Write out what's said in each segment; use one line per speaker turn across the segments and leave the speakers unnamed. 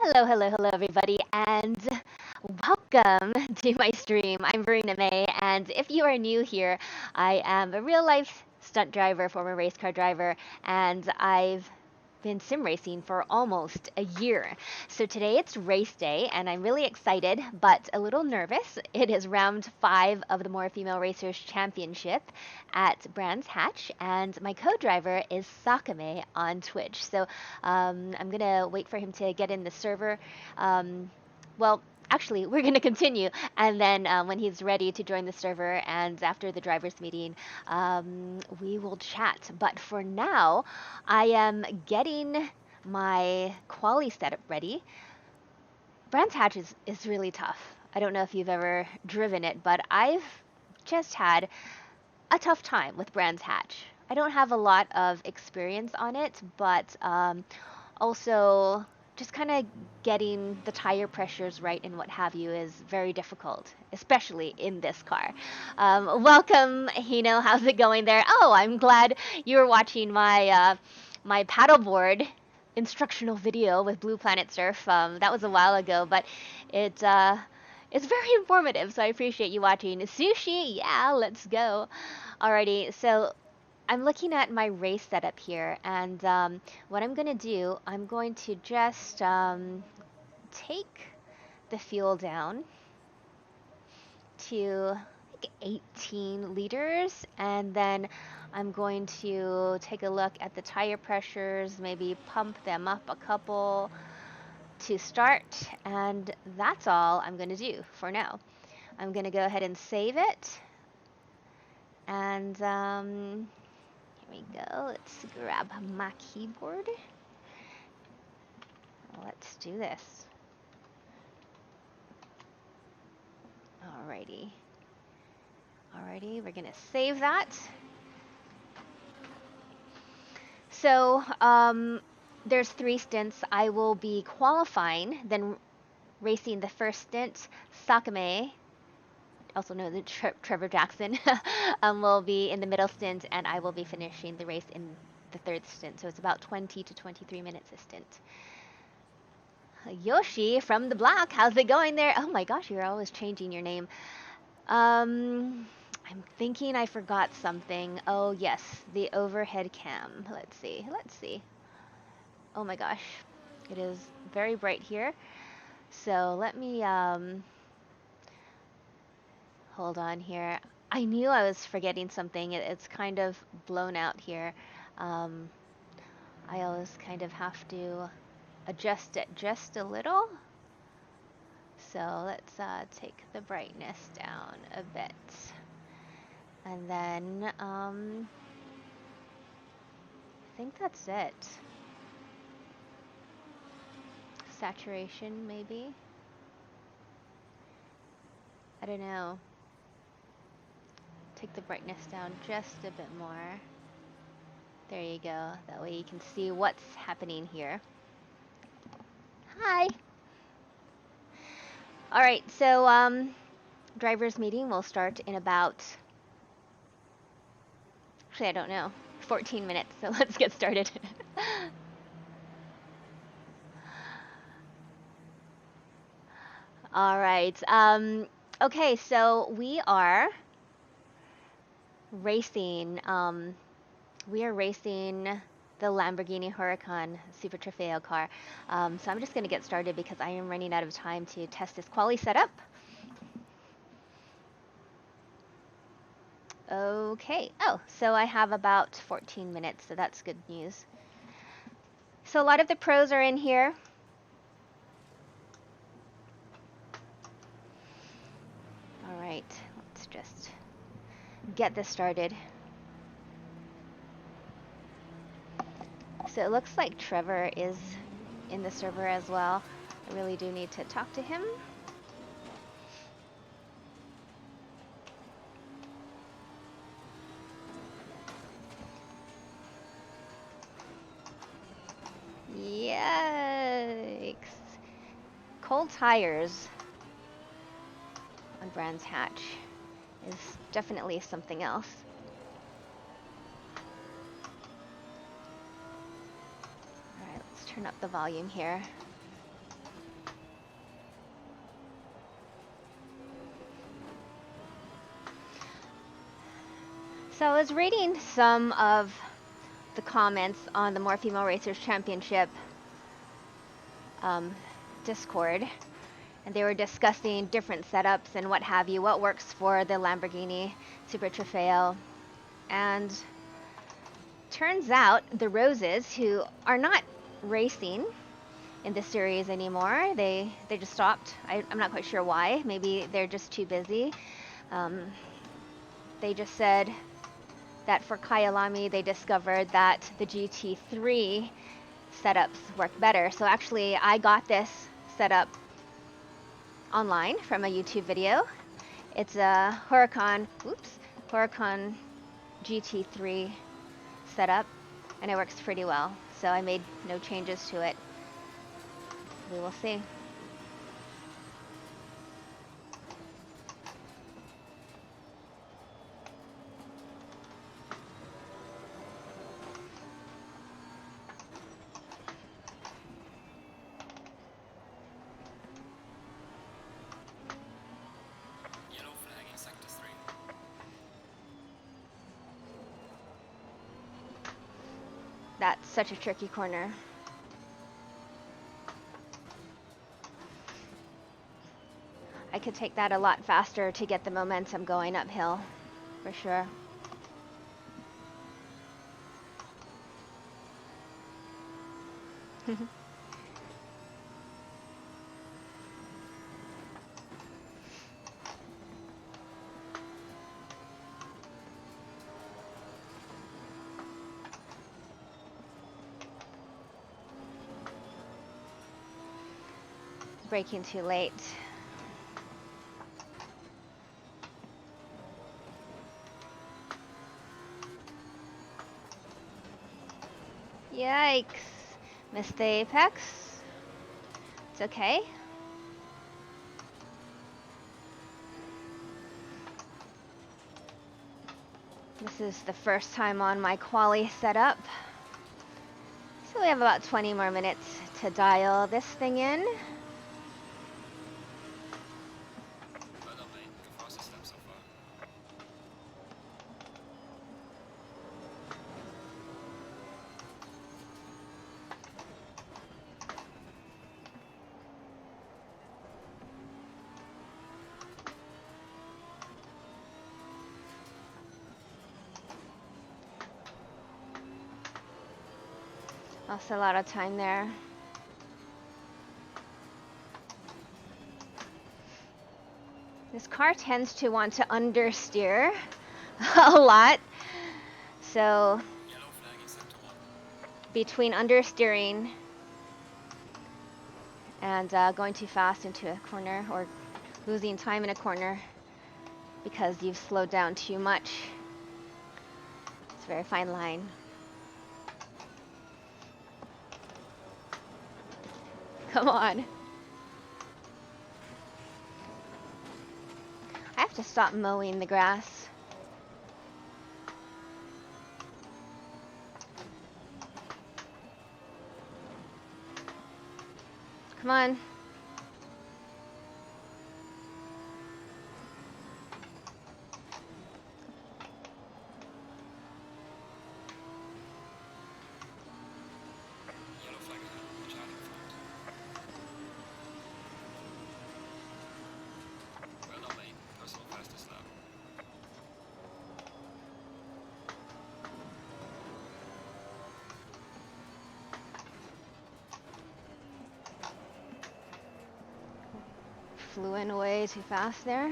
Hello, hello, hello, everybody, and welcome to my stream. I'm Verena Mei, and if you are new here, I am a real life stunt driver, former race car driver, and I've been sim racing for almost a year. So today it's race day, and I'm really excited, but a little nervous. It is round 5 of the More Female Racers Championship at Brands Hatch, and my co-driver is Sakame on Twitch. So I'm gonna wait for him to get in the server. Well, actually, we're going to continue. And then when he's ready to join the server and after the drivers' meeting, we will chat. But for now, I am getting my quali setup ready. Brands Hatch is really tough. I don't know if you've ever driven it, but I've just had a tough time with Brands Hatch. I don't have a lot of experience on it, but also just kind of getting the tire pressures right and what have you is very difficult, especially in this car. Welcome, Hino. How's it going there? Oh, I'm glad you were watching my my paddleboard instructional video with Blue Planet Surf. That was a while ago, but it it's very informative, so I appreciate you watching. Sushi, yeah, let's go. Alrighty, so I'm looking at my race setup here, and what I'm going to do, I'm going to just take the fuel down to like 18 liters, and then I'm going to take a look at the tire pressures, maybe pump them up a couple to start, and that's all I'm going to do for now. I'm going to go ahead and save it, and here we go. Let's grab my keyboard. Let's do this. Alrighty. Alrighty, we're gonna save that. So, there's 3 stints. I will be qualifying, then racing the first stint. Sakame, also known as Trevor Jackson, will be in the middle stint, and I will be finishing the race in the 3rd stint. So it's about 20 to 23 minutes a stint. Yoshi from the block, how's it going there? Oh my gosh, you're always changing your name. I'm thinking I forgot something. Oh yes, the overhead cam. Let's see. Oh my gosh, it is very bright here. So let me hold on here. I knew I was forgetting something. It's kind of blown out here. I always kind of have to adjust it just a little. So let's take the brightness down a bit. And then I think that's it. Saturation, maybe? I don't know. Take the brightness down just a bit more. There you go. That way you can see what's happening here. Hi! Alright, so driver's meeting will start in about... Actually, I don't know. 14 minutes, so let's get started. Alright, okay, so we are racing, the Lamborghini Huracan Super Trofeo car. So I'm just going to get started because I am running out of time to test this quali setup. Okay. Oh, so I have about 14 minutes, so that's good news. So a lot of the pros are in here. All right, let's just get this started. So it looks like Trevor is in the server as well. I really do need to talk to him. Yikes. Cold tires on Brands Hatch is definitely something else. Alright, let's turn up the volume here. So I was reading some of the comments on the More Female Racers Championship Discord, and they were discussing different setups and what have you, what works for the Lamborghini Super Trofeo. And turns out the Roses, who are not racing in the series anymore, they just stopped. I'm not quite sure why. Maybe they're just too busy. They just said that for Kyalami they discovered that the GT3 setups work better. So actually I got this setup online from a YouTube video. It's a Huracan GT3 setup, and it works pretty well. So I made no changes to it. We will see. That's such a tricky corner. I could take that a lot faster to get the momentum going uphill, for sure. Braking too late. Yikes. Missed the apex. It's okay. This is the first time on my quali setup. So we have about 20 more minutes to dial this thing in. Lost a lot of time there. This car tends to want to understeer a lot. So between understeering and going too fast into a corner, or losing time in a corner because you've slowed down too much, it's a very fine line. Come on. I have to stop mowing the grass. Come on. Flew in way too fast there.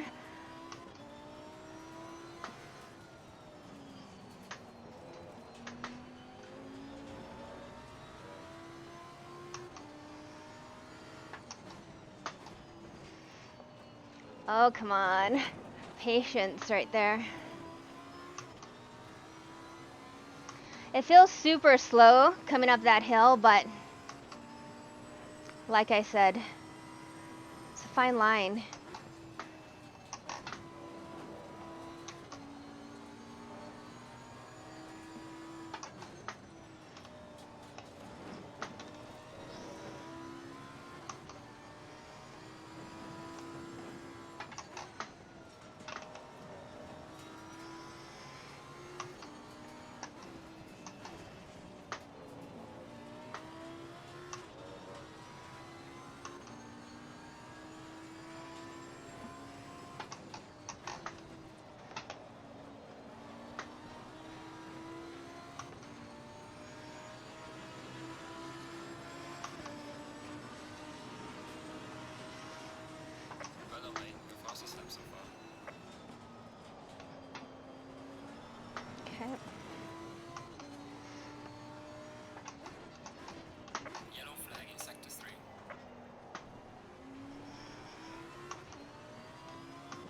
Oh, come on. Patience right there. It feels super slow coming up that hill, but like I said, it's a fine line.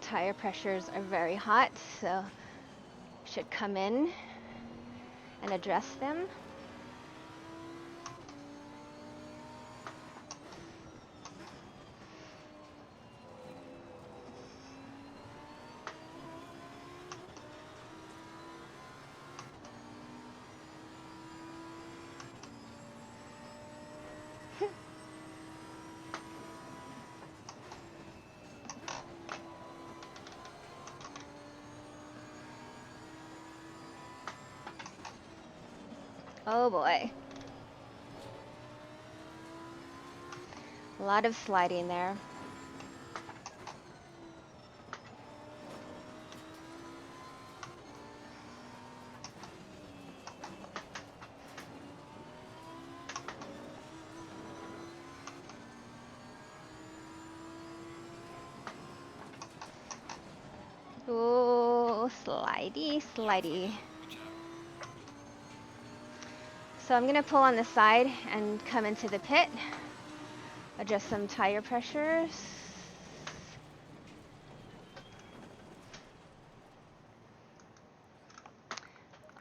tire pressures are very hot, so should come in and address them. Oh boy. A lot of sliding there. Oh, slidey, slidey. So I'm gonna pull on the side and come into the pit. Adjust some tire pressures.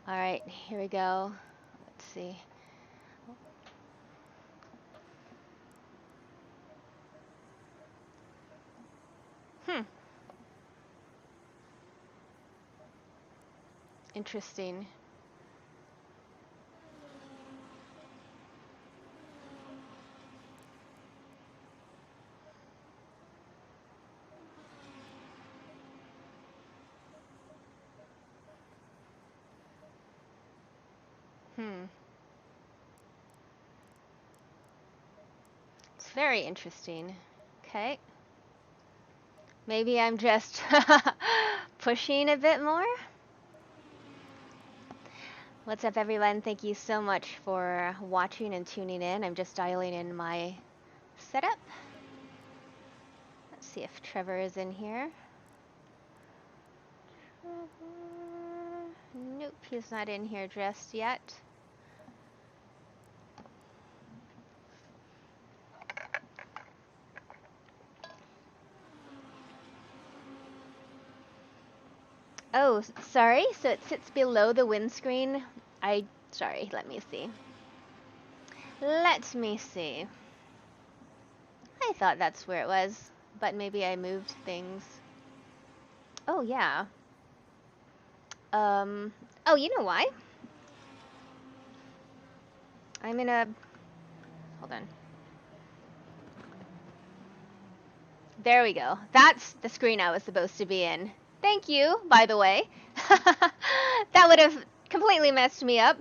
All right, here we go. Let's see. Interesting. It's very interesting. Okay. Maybe I'm just pushing a bit more. What's up, everyone? Thank you so much for watching and tuning in. I'm just dialing in my setup. Let's see if Trevor is in here. Nope, he's not in here just yet. Oh, sorry. So it sits below the windscreen. Sorry, let me see. Let me see. I thought that's where it was, but maybe I moved things. Oh, yeah. Oh, you know why? I'm in a... Hold on. There we go. That's the screen I was supposed to be in. Thank you, by the way. That would have completely messed me up.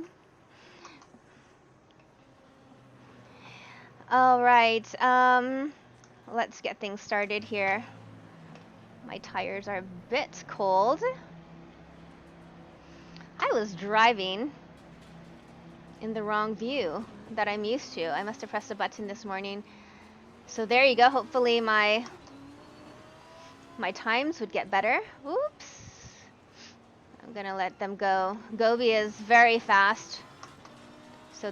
All right, let's get things started here. My tires are a bit cold. I was driving in the wrong view that I'm used to. I must have pressed a button this morning. So there you go. Hopefully my times would get better. Oops. I'm gonna let them go. Gobi is very fast. So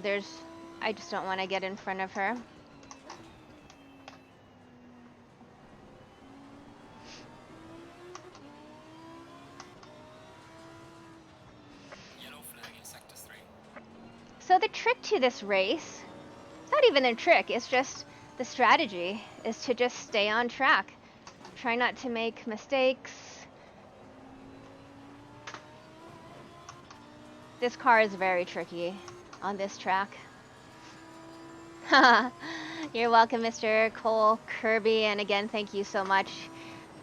I just don't want to get in front of her. So the trick to this race, it's not even a trick, it's just the strategy, is to just stay on track. Try not to make mistakes. This car is very tricky on this track. You're welcome, Mr. Cole Kirby, and again, thank you so much,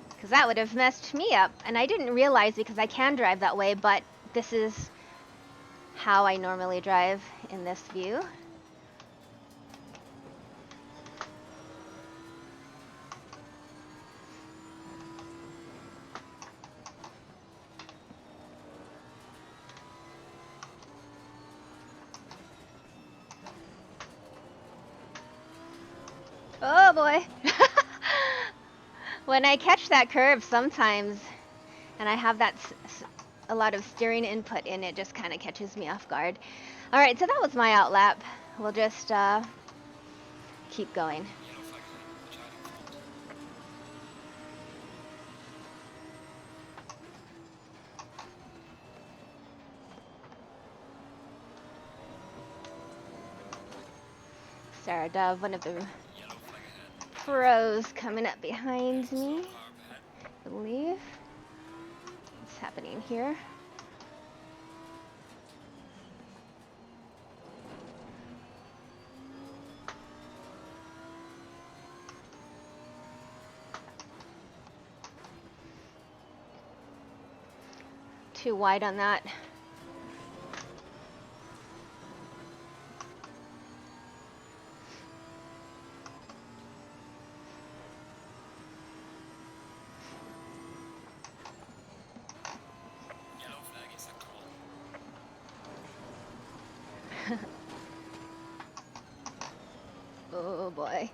because that would have messed me up, and I didn't realize because I can drive that way, but this is how I normally drive in this view. Oh boy. When I catch that curve sometimes, and I have that a lot of steering input in, it just kind of catches me off guard. All right, so that was my outlap. We'll just keep going. Sarah Dove, one of the pros, coming up behind me, I believe. What's happening here? Too wide on that. Oh boy.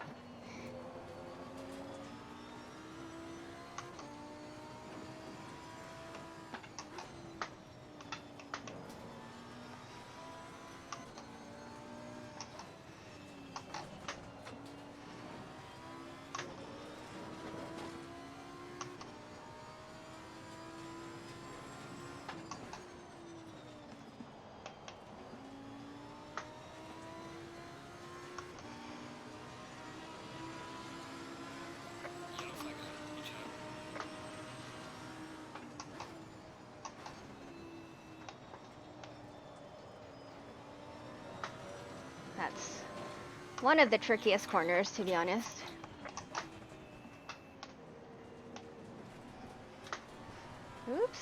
That's one of the trickiest corners, to be honest. Oops.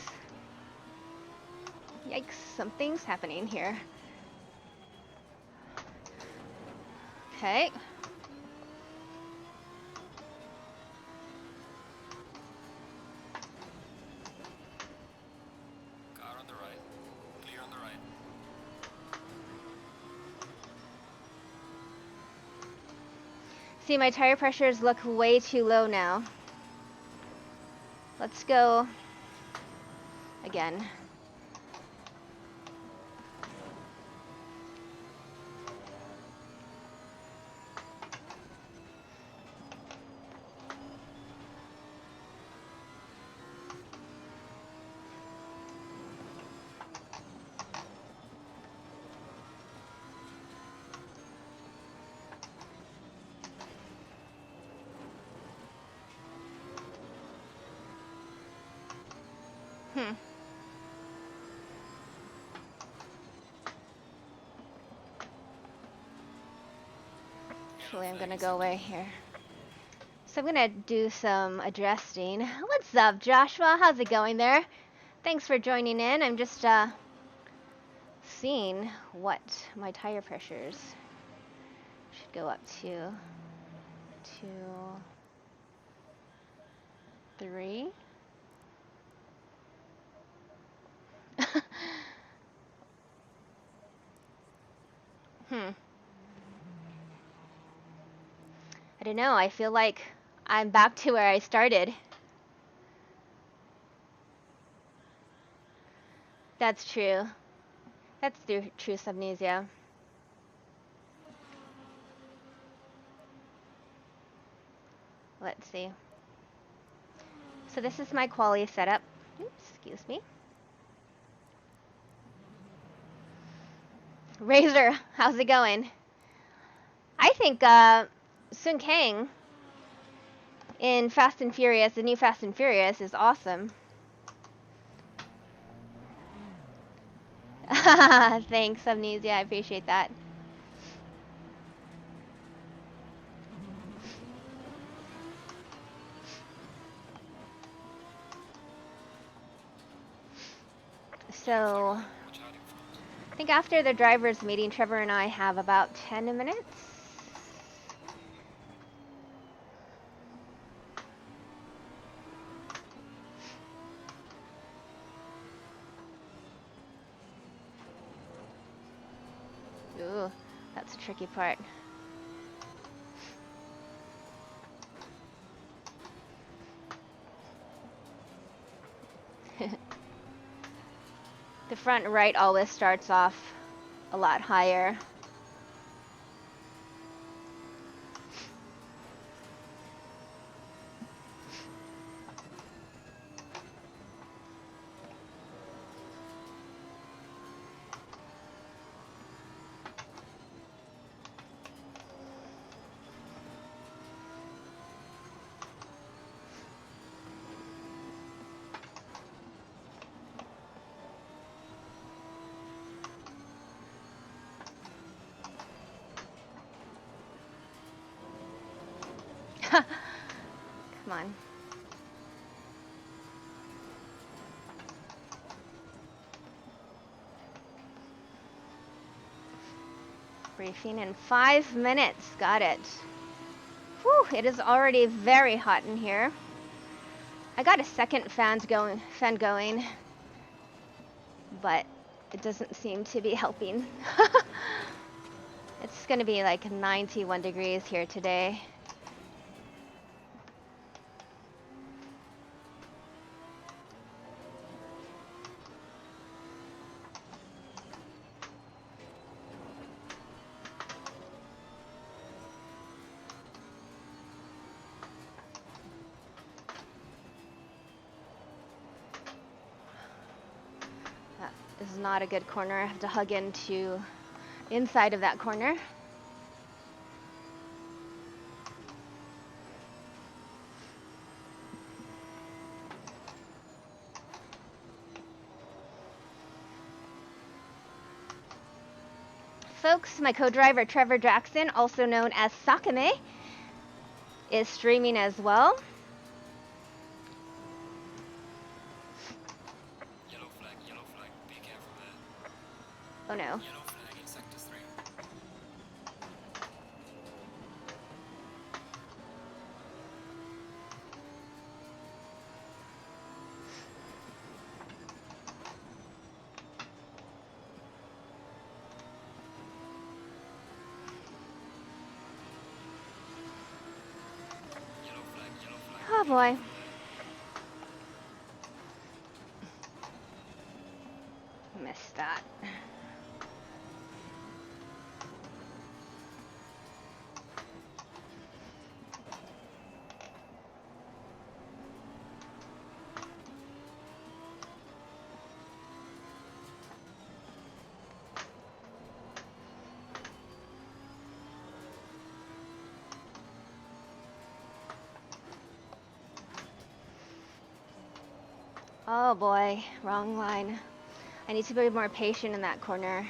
Yikes, something's happening here. Okay.
Car on the right. Clear on the right.
See, my tire pressures look way too low now. Let's go again. Actually, I'm gonna go away here. So I'm gonna do some adjusting. What's up, Joshua? How's it going there? Thanks for joining in. I'm just seeing what my tire pressures should go up to. 2, 3. I don't know. I feel like I'm back to where I started. That's true. That's true, Subnesia. Let's see. So this is my quality setup. Oops, excuse me. Razor, how's it going? I think Sun Kang in Fast and Furious, the new Fast and Furious, is awesome. Thanks, Amnesia. I appreciate that. So, I think after the drivers' meeting, Trevor and I have about 10 minutes. Ooh, that's a tricky part. The front right always starts off a lot higher. Come on. Briefing in 5 minutes. Got it. Whew, it is already very hot in here. I got a second fan going, but it doesn't seem to be helping. It's gonna be like 91 degrees here today. This is not a good corner. I have to hug into inside of that corner. Folks, my co-driver Trevor Jackson, also known as Sakame, is streaming as well.
Yellow flag, be careful there.
Oh no.
Yellow flag in sector 3. Yellow flag.
Oh boy. Missed that. Oh boy, wrong line. I need to be more patient in that corner.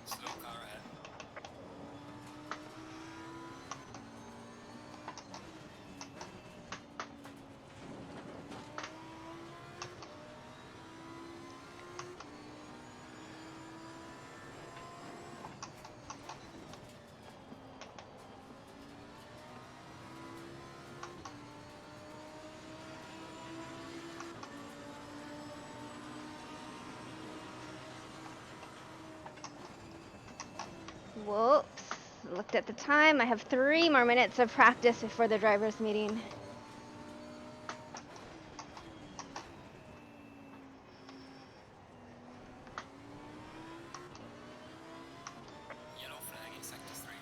Slow car ahead.
Whoops. Looked at the time. I have 3 more minutes of practice before the driver's meeting.
Yellow flag in sector 3.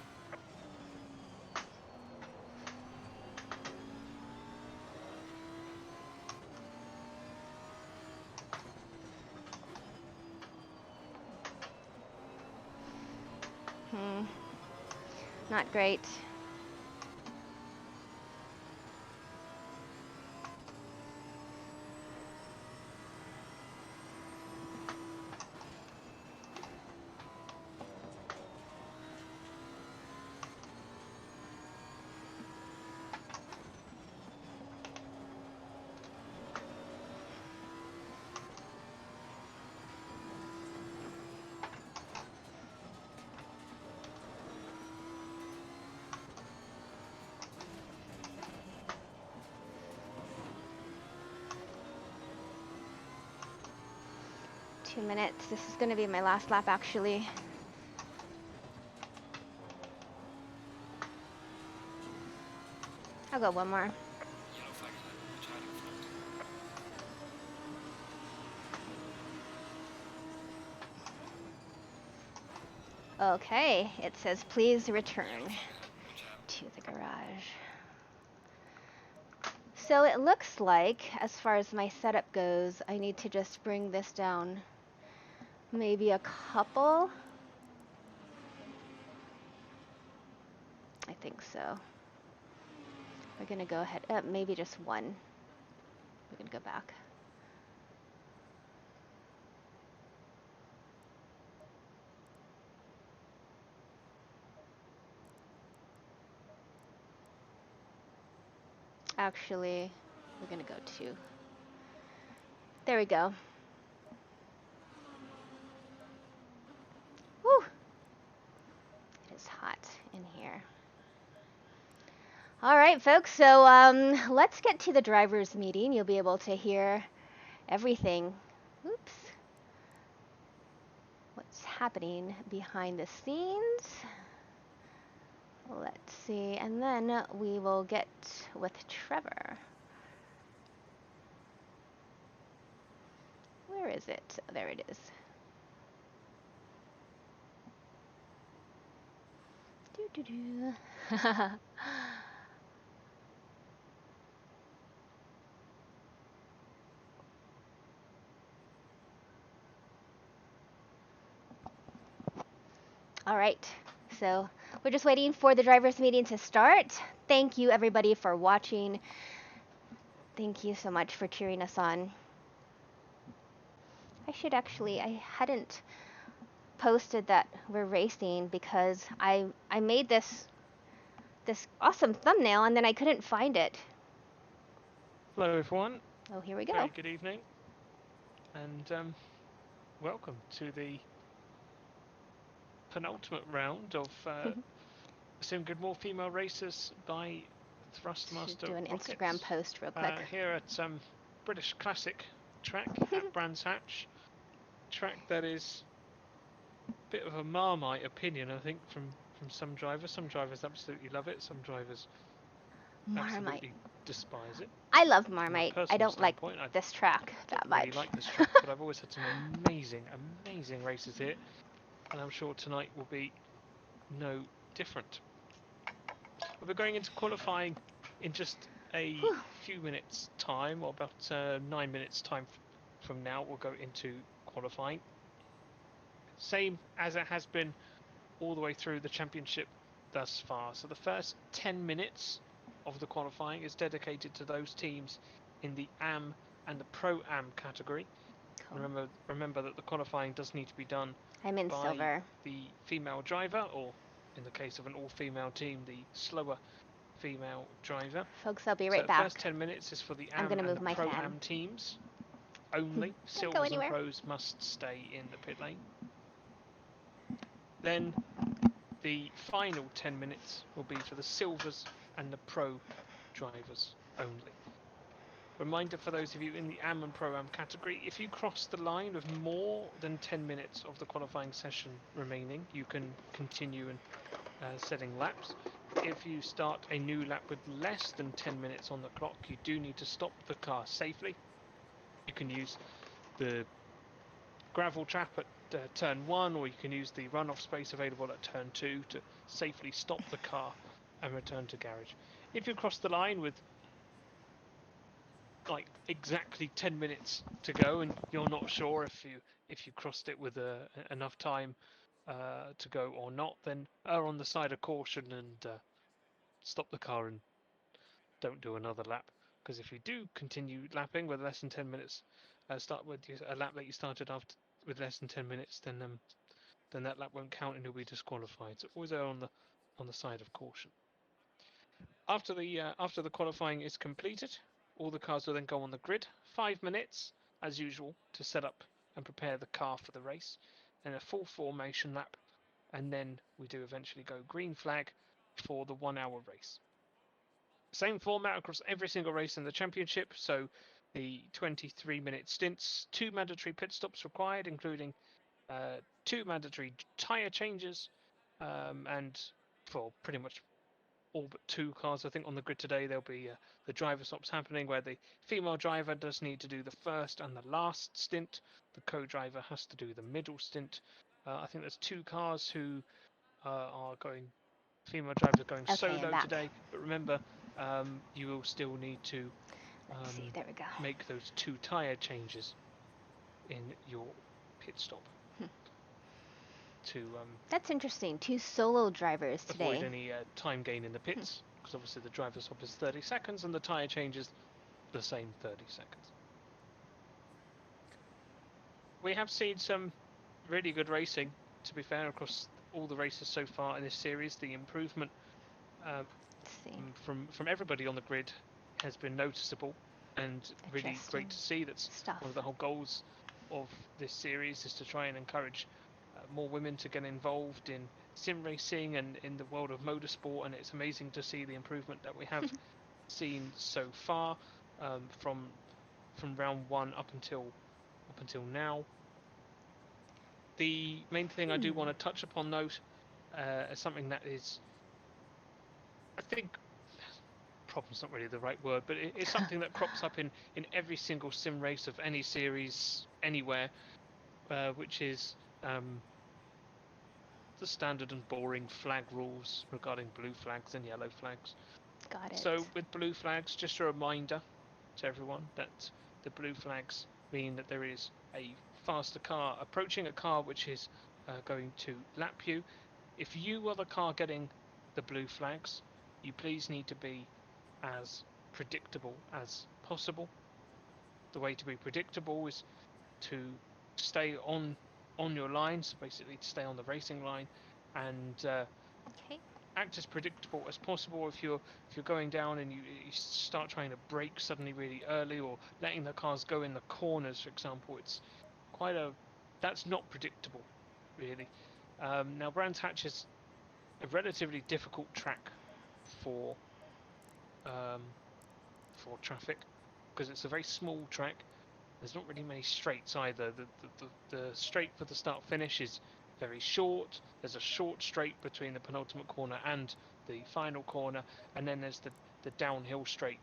Not great. Two minutes. This is going to be my last lap, actually. I'll go one more.
Yellow flag ahead. Child in front.
Okay, it says please return
Yellow flag ahead. Watch out.
to the garage. So it looks like, as far as my setup goes, I need to just bring this down maybe a couple. I think so. We're gonna go ahead, maybe just one. We're gonna go back. Actually, we're gonna go two. There we go. Whew. It is hot in here. All right, folks, so let's get to the driver's meeting. You'll be able to hear everything. Oops. What's happening behind the scenes. Let's see, and then we will get with Trevor. Where is it? There it is. Doo-doo-doo. All right, so we're just waiting for the driver's meeting to start. Thank you, everybody, for watching. Thank you so much for cheering us on. I hadn't posted that we're racing because I made this awesome thumbnail and then I couldn't find it.
Hello everyone.
Oh, here we go.
Very good evening, and welcome to the penultimate round of Sim Good More Female Racers by Thrustmaster
Do an
Rockets.
Instagram post real quick.
Here at British Classic track at Brands Hatch. Track that is a bit of a Marmite opinion, I think, from some drivers. Some drivers absolutely love it. Some drivers absolutely despise it.
I love Marmite. I don't like this track that much.
I really like this track, but I've always had some amazing races here, and I'm sure tonight will be no different. We'll be going into qualifying in just a few minutes' time, or about 9 minutes' time from now. We'll go into qualifying. Same as it has been all the way through the championship thus far. So the first 10 minutes of the qualifying is dedicated to those teams in the AM and the Pro-Am category. Cool. Remember that the qualifying does need to be done by
silver.
The female driver, or in the case of an all-female team, the slower female driver.
Folks, I'll be right back.
The first 10 minutes is for the AM and the Pro-Am teams only. Silvers and Pros must stay in the pit lane. Then the final 10 minutes will be for the Silvers and the Pro drivers only. Reminder for those of you in the AM and Pro-Am category, if you cross the line with more than 10 minutes of the qualifying session remaining, you can continue and setting laps. If you start a new lap with less than 10 minutes on the clock, you do need to stop the car safely. You can use the gravel trap at turn 1, or you can use the runoff space available at turn 2 to safely stop the car and return to garage. If you cross the line with like exactly 10 minutes to go and you're not sure if you crossed it with enough time to go or not, then err on the side of caution and stop the car and don't do another lap. Because if you do continue lapping with less than 10 minutes, start with a lap that you started after with less than 10 minutes, then that lap won't count and you'll be disqualified. So always err on the side of caution. After the qualifying is completed, all the cars will then go on the grid. 5 minutes, as usual, to set up and prepare the car for the race, and a full formation lap, and then we do eventually go green flag for the 1 hour race. Same format across every single race in the championship, so the 23-minute stints, 2 mandatory pit stops required, including 2 mandatory tyre changes, and for pretty much all but 2 cars, I think, on the grid today, there'll be the driver stops happening where the female driver does need to do the first and the last stint. The co-driver has to do the middle stint. I think there's 2 cars who are going, female drivers are going solo today, but remember, you will still need to
Let's see. There we go.
make those 2 tyre changes in your pit stop to
That's interesting. 2 solo drivers
avoid
today.
any time gain in the pits, because obviously the driver stop is 30 seconds and the tyre change is the same 30 seconds. We have seen some really good racing, to be fair, across all the races so far in this series. The improvement from everybody on the grid has been noticeable and really great to see. That's one of the whole goals of this series, is to try and encourage more women to get involved in sim racing and in the world of motorsport, and it's amazing to see the improvement that we have seen so far, from round 1 up until now. The main thing I do want to touch upon, though, is something that is, I think, problem's not really the right word, but it's something that crops up in every single sim race of any series anywhere, which is the standard and boring flag rules regarding blue flags and yellow flags.
Got it.
So with blue flags, just a reminder to everyone that the blue flags mean that there is a faster car approaching a car which is going to lap you. If you are the car getting the blue flags, you please need to be as predictable as possible. The way to be predictable is to stay on your line, so basically to stay on the racing line, and act as predictable as possible. If you're going down and you start trying to brake suddenly really early, or letting the cars go in the corners, for example, it's that's not predictable, really. Now, Brands Hatch is a relatively difficult track for traffic, because it's a very small track. There's not really many straights either. The straight for the start finish is very short. There's a short straight between the penultimate corner and the final corner, and then there's the downhill straight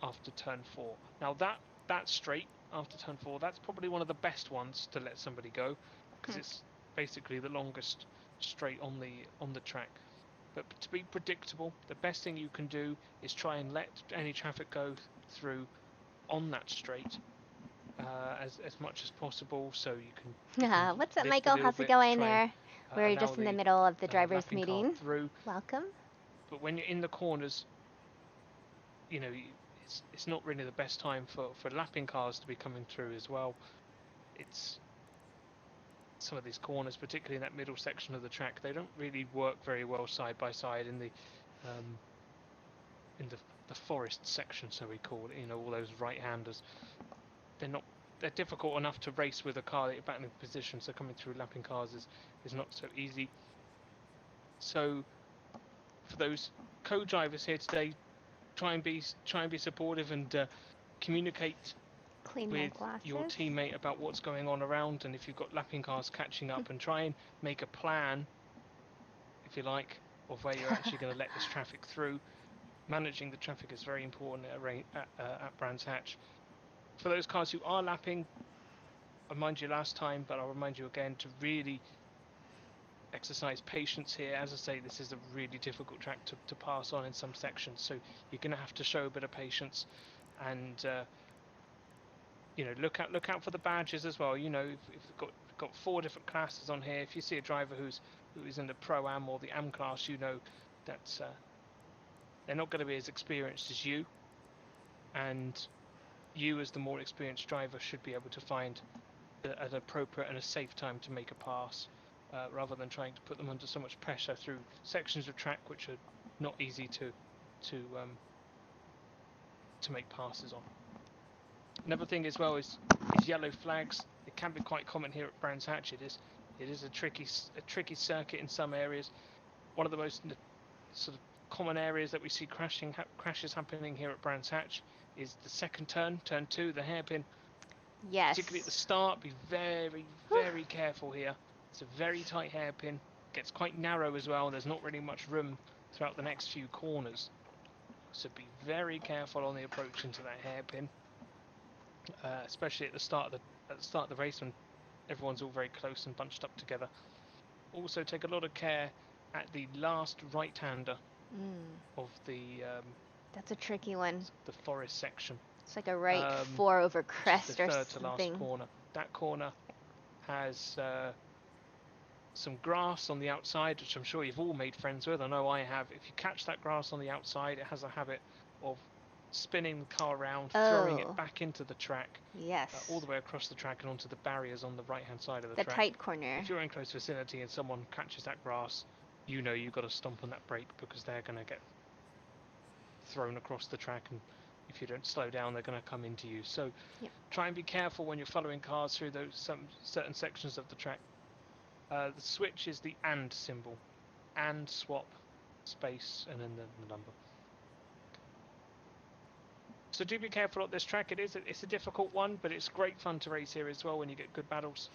after turn 4. Now that straight after turn 4, that's probably one of the best ones to let somebody go, because it's basically the longest straight on the track. But to be predictable, the best thing you can do is try and let any traffic go through on that straight as much as possible, so you can
What's up,
lift
Michael? How's it going there? We're
allow
just in the middle of the drivers'
lapping car
meeting.
through.
Welcome.
But when you're in the corners, you know, it's not really the best time for lapping cars to be coming through as well. It's some of these corners, particularly in that middle section of the track, they don't really work very well side by side in the forest section, so we call it. You know, all those right-handers. They're difficult enough to race with a car that you're battling position, so coming through lapping cars is not so easy. So for those co-drivers here today, try and be supportive and communicate with your teammate about what's going on around, and if you've got lapping cars catching up, and try and make a plan, if you like, of where you're actually going to let this traffic through. Managing the traffic is very important at Brands Hatch. For those cars who are lapping, I remind you last time, but I'll remind you again to really exercise patience here. As I say, this is a really difficult track to pass on in some sections, so you're going to have to show a bit of patience, and you know, look out for the badges as well. You know, if we've got 4 different classes on here, if you see a driver who is in the Pro-Am or the Am class, you know that they're not going to be as experienced as you, and you, as the more experienced driver, should be able to find an appropriate and a safe time to make a pass, rather than trying to put them under so much pressure through sections of track which are not easy to make passes on. Another thing as well is yellow flags. It can be quite common here at Brands Hatch. It is a tricky circuit in some areas. One of the most sort of common areas that we see crashes happening here at Brands Hatch is the second turn 2, the hairpin.
Yes.
Particularly at the start, be very careful here. It's a very tight hairpin. Gets quite narrow as well. There's not really much room throughout the next few corners, so be very careful on the approach into that hairpin, especially at the start of the race, when everyone's all very close and bunched up together. Also, take a lot of care at the last right-hander of the
That's a tricky one.
the forest section.
It's like a right 4 over
Which is
crest
the
or
third to last
something.
corner. That corner has some grass on the outside, which I'm sure you've all made friends with. I know I have. If you catch that grass on the outside, it has a habit of spinning the car around, throwing it
Oh.
back into the track,
Yes.
all the way across the track and onto the barriers on the right-hand side of the
The
track.
tight corner.
If you're in close vicinity and someone catches that grass, you know you've got to stomp on that brake because they're going to get thrown across the track, and if you don't slow down, they're going to come into you. So
Yep.
try and be careful when you're following cars through those certain sections of the track. The switch is the AND symbol. AND swap, space, and then the number. So do be careful at this track. It's a difficult one, but it's great fun to race here as well when you get good battles.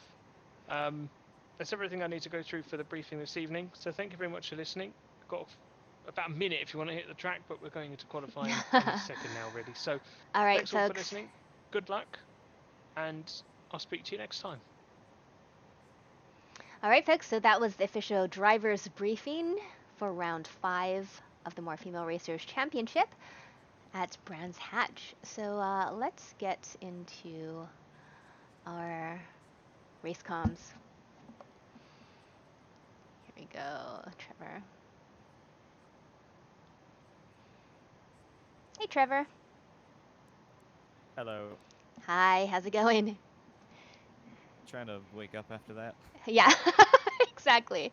That's everything I need to go through for the briefing this evening. So thank you very much for listening. I've got about a minute if you want to hit the track, but we're going into qualifying any second now, really. So
All right,
thanks all for
folks.
listening. Good luck, and I'll speak to you next time.
All right, folks. So that was the official driver's briefing for round 5 of the More Female Racers Championship at Brands Hatch. So let's get into our race comms. Here we go, Trevor. Hey, Trevor.
Hello.
Hi, how's it going?
Trying to wake up after that.
Yeah, exactly.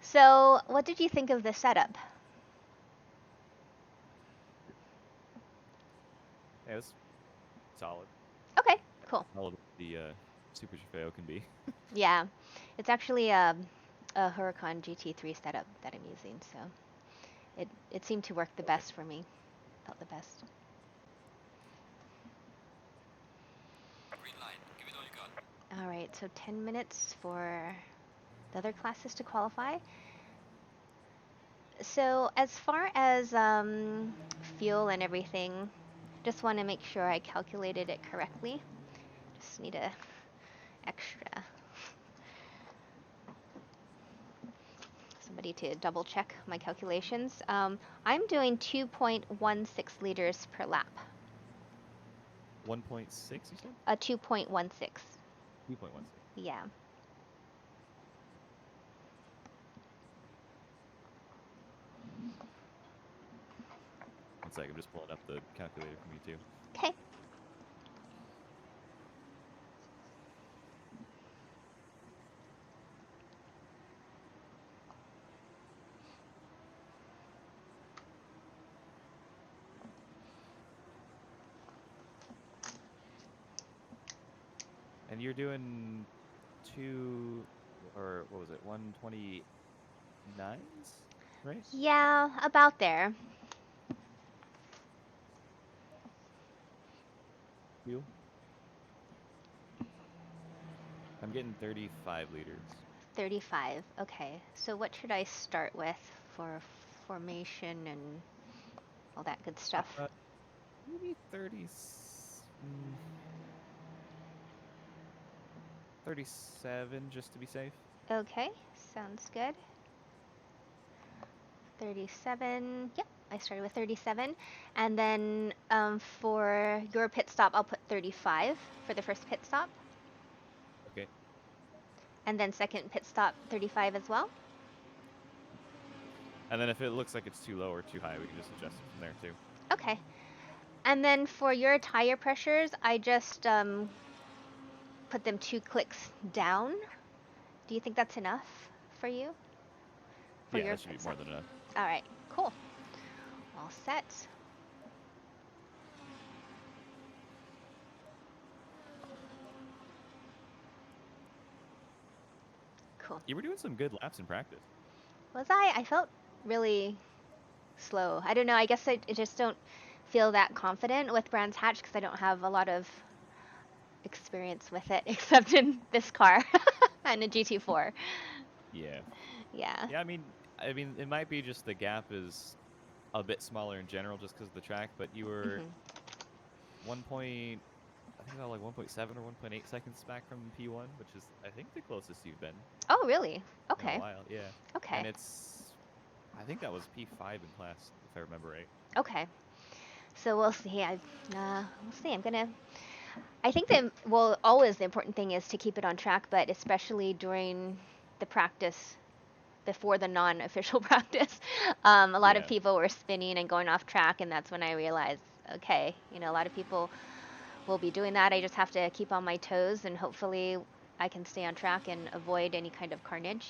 So, what did you think of the setup?
Yeah, it's solid.
Okay, cool.
Solid the Super Trofeo can be.
Yeah, it's actually a Huracan GT3 setup that I'm using, so it seemed to work the best for me. Felt the best.
Green light. Give it all you got.
All right, so 10 minutes for the other classes to qualify. So as far as fuel and everything, just want to make sure I calculated it correctly. Just need a extra somebody to double check my calculations. I'm doing 2.16 liters per lap.
1.6, you said?
2.16.
2.16.
Yeah.
One sec, I'm just pulling up the calculator for me too.
Okay.
And you're doing what was it, 129s, right?
Yeah, about there.
Fuel? I'm getting 35 liters.
35. Okay. So what should I start with for formation and all that good stuff?
Maybe 37 just to be safe.
Okay, sounds good. 37. Yep, I started with 37. And then for your pit stop, I'll put 35 for the first pit stop.
Okay.
And then second pit stop, 35 as well.
And then if it looks like it's too low or too high, we can just adjust it from there too.
Okay. And then for your tire pressures, I just put them 2 clicks down. Do you think that's enough for you?
Yeah, that should be more than enough.
All right, cool. All set. Cool.
You were doing some good laps in practice.
Was I? I felt really slow. I don't know. I guess I just don't feel that confident with Brands Hatch because I don't have a lot of experience with it except in this car and a GT4.
Yeah.
Yeah.
Yeah, I mean, it might be just the gap is a bit smaller in general just because of the track, but you were I think about like 1.7 or 1.8 seconds back from P1, which is, I think, the closest you've been.
Oh, really?
In
Okay.
a while, yeah.
Okay.
And I think that was P5 in class, if I remember right.
Okay. So we'll see. We'll see. I think that, well, always the important thing is to keep it on track, but especially during the practice, before the non-official practice, a lot of
Yeah.
people were spinning and going off track, and that's when I realized, okay, a lot of people will be doing that. I just have to keep on my toes, and hopefully I can stay on track and avoid any kind of carnage.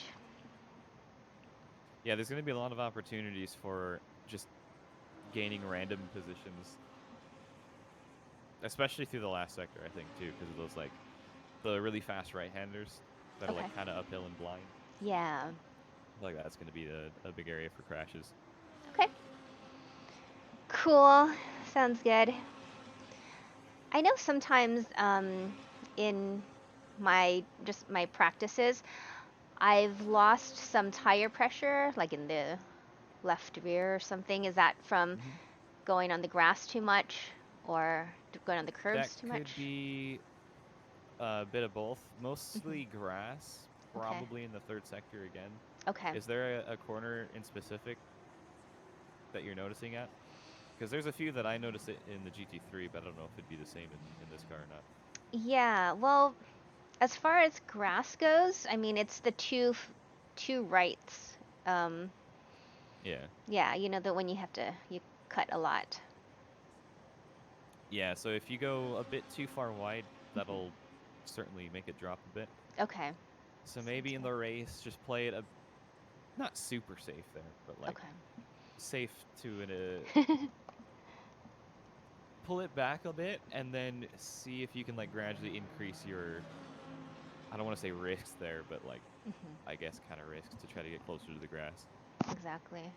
Yeah, there's going to be a lot of opportunities for just gaining random positions, especially through the last sector, I think, too, because of those, like, the really fast right-handers that are,
Okay.
like, kind of uphill and blind.
Yeah.
I feel like that's going to be a big area for crashes.
Okay. Cool. Sounds good. I know sometimes in my practices, I've lost some tire pressure, like in the left rear or something. Is that from
Mm-hmm.
going on the grass too much or going on the
That
curbs too
could
much?
be a bit of both.
Hmm.
Mostly grass,
Okay.
probably in the third sector again.
Okay.
Is there a corner in specific that you're noticing at? Because there's a few that I notice it in the GT3, but I don't know if it'd be the same in this car or not.
Yeah. Well, as far as grass goes, I mean, it's the two rights. Um,
Yeah.
yeah, that when you cut a lot.
Yeah, so if you go a bit too far wide,
Hmm.
that'll certainly make it drop a bit.
Okay.
So
Sounds
maybe in
good.
the race, just play it not super safe there, but like
Okay.
safe to pull it back a bit and then see if you can like gradually increase your, I don't want to say risks there, but like
Hmm.
I guess kind of risks to try to get closer to the grass
Exactly.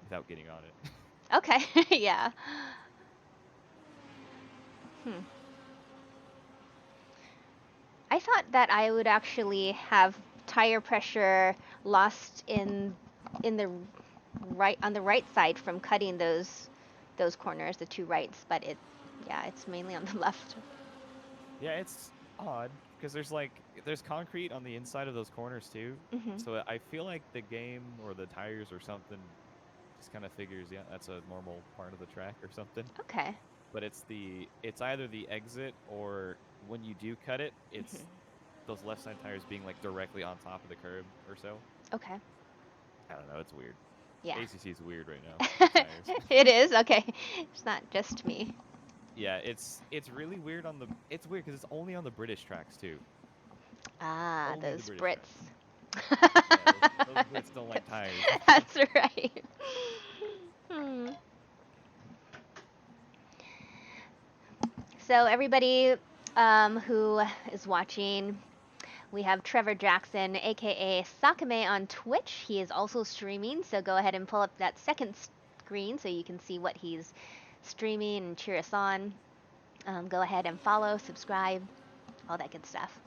without getting on it.
Okay. Yeah. Hmm. I thought that I would actually have tire pressure lost in the right on the right side from cutting those corners, the two rights, but yeah, it's mainly on the left.
Yeah, it's odd because there's concrete on the inside of those corners too.
Hmm.
So I feel like the game or the tires or something just kind of figures, yeah, that's a normal part of the track or something.
Okay.
But it's either the exit or when you do cut it, it's
Hmm.
those left side tires being like directly on top of the curb or so.
Okay.
I don't know, it's weird.
Yeah.
ACC is weird right now with tires.
It is. Okay. It's not just me.
Yeah, it's really weird it's weird because it's only on the British tracks too.
Ah,
Only the
those
British tracks.
Brits.
Yeah, those Brits don't like tires.
That's right. Hmm. So everybody who is watching, we have Trevor Jackson, aka Sakame, on Twitch. He is also streaming, so go ahead and pull up that second screen so you can see what he's streaming and cheer us on. Go ahead and follow, subscribe, all that good stuff.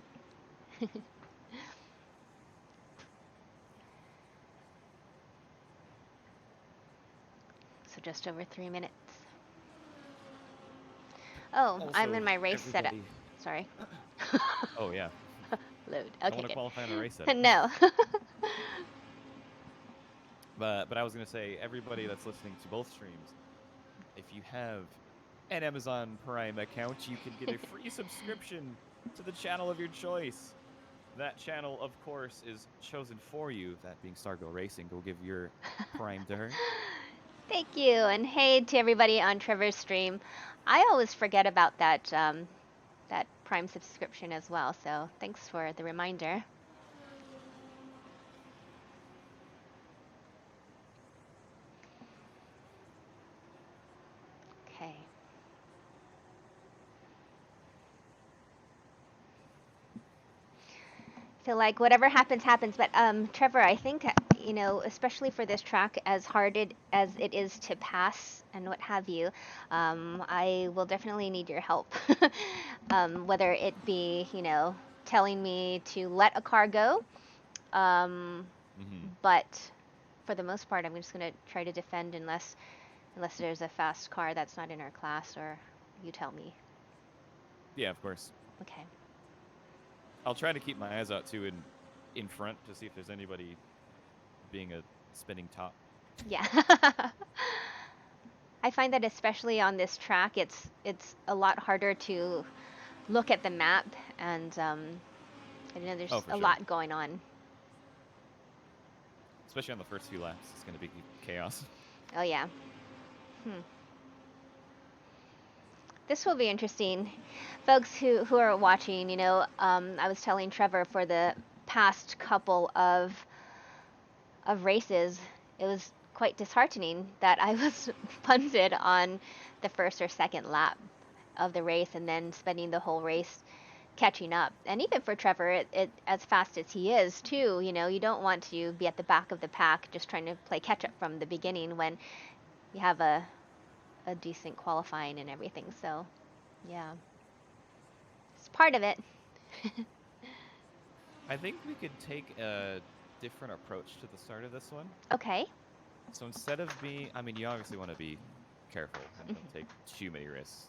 So just over 3 minutes. Oh, I'm in
Also,
my race setup.
everybody.
Sorry.
Oh yeah,
Load.
don't
Okay,
want to
good.
qualify in a race setup.
No.
But I was gonna say, everybody that's listening to both streams, if you have an Amazon Prime account, you can get a free subscription to the channel of your choice. That channel, of course, is chosen for you. That being Stargo Racing. Go give your Prime to her.
Thank you, and hey to everybody on Trevor's stream. I always forget about that Prime subscription as well, so thanks for the reminder. Okay. Feel like whatever happens, happens. But Trevor, I think especially for this track, as hard as it is to pass and what have you, I will definitely need your help. Whether it be telling me to let a car go, um,
Mm-hmm.
but for the most part, I'm just gonna try to defend unless there's a fast car that's not in our class, or you tell me.
Yeah, of course.
Okay.
I'll try to keep my eyes out too in front to see if there's anybody being a spinning top.
Yeah. I find that especially on this track, it's a lot harder to look at the map, and I know there's
Oh, for
a
sure.
lot going on.
Especially on the first few laps, it's going to be chaos.
Oh yeah. This will be interesting. Folks who are watching, you know, I was telling Trevor for the past couple of races, it was quite disheartening that I was punted on the first or second lap of the race and then spending the whole race catching up. And even for Trevor, it as fast as he is too, you know, you don't want to be at the back of the pack just trying to play catch up from the beginning when you have a decent qualifying and everything. So yeah, it's part of it.
I think we could take a different approach to the start of this one.
Okay.
So instead of being, I mean, you obviously want to be careful and don't take too many risks.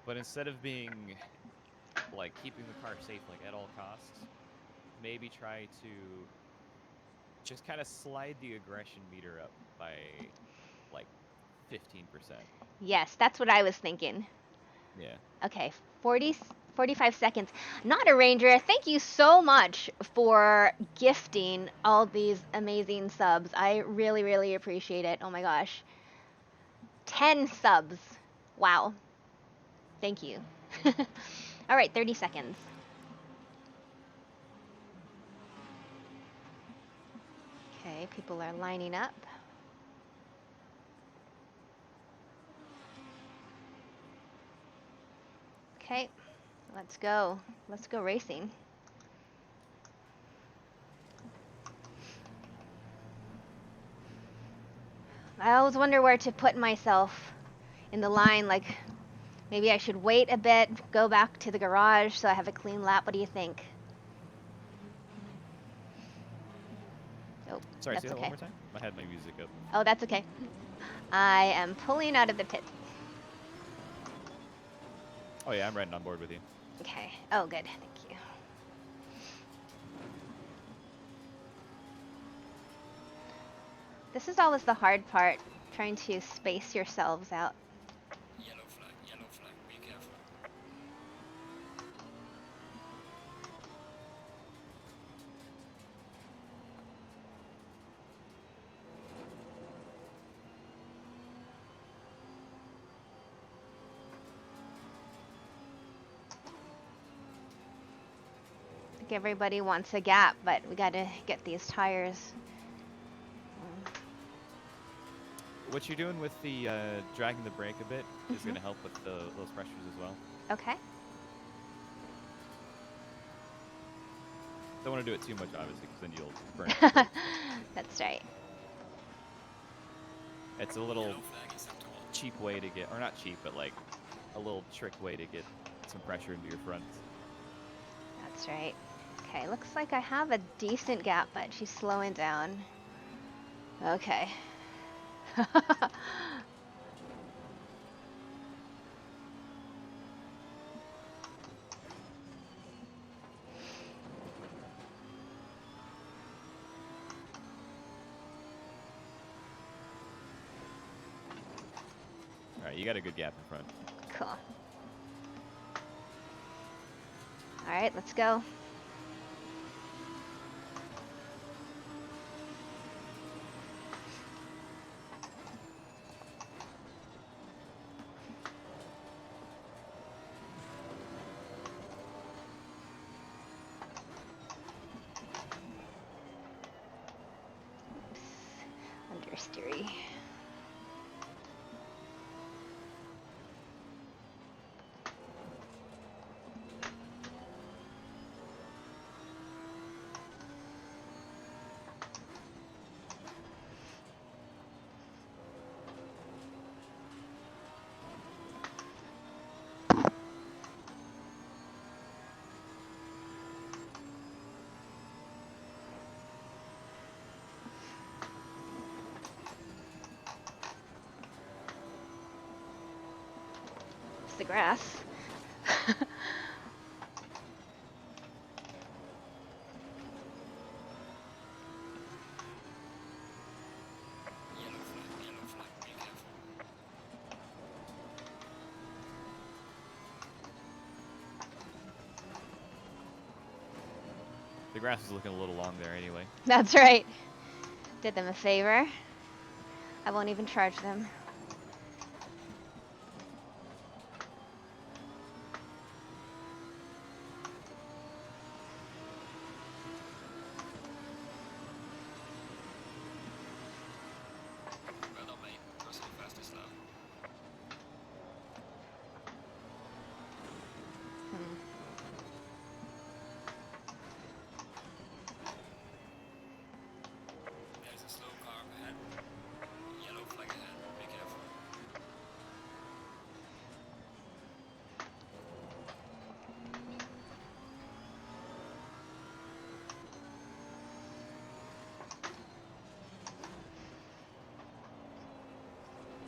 But instead of being like keeping the car safe like at all costs, maybe try to just kind of slide the aggression meter up by like 15%.
Yes, that's what I was thinking.
Yeah.
Okay, 45 seconds. Not a ranger. Thank you so much for gifting all these amazing subs. I really, really appreciate it. Oh my gosh. 10 subs. Wow. Thank you. All right, 30 seconds. Okay, people are lining up. Okay, let's go. Let's go racing. I always wonder where to put myself in the line. Like, maybe I should wait a bit, go back to the garage so I have a clean lap. What do you think? Oh,
Sorry,
that's
say that
okay.
one more time? I had my music up.
Oh, that's okay. I am pulling out of the pit.
Oh yeah, I'm right on board with you.
Okay. Oh, good. Thank you. This is always the hard part, trying to space yourselves out.
Yellow flag, be careful.
I think everybody wants a gap, but we gotta get these tires.
What you're doing with the dragging the brake a bit is going to help with those pressures as well.
Okay.
Don't want to do it too much, obviously, because then you'll burn out the brakes.
That's right.
It's a little
Yellow flag is up to watch.
cheap way to get, or not cheap, but like a little trick way to get some pressure into your front.
That's right. Okay, looks like I have a decent gap, but she's slowing down. Okay.
All right, you got a good gap in front.
Cool. All right, let's go. Understeery. It's the grass.
Yellow flag, be careful.
The grass is looking a little long there anyway.
That's right. Did them a favor. I won't even charge them.
Well done, mate. Go so fast this lap.
Hmm.
There's a slow car ahead. Yellow flag ahead. Be careful.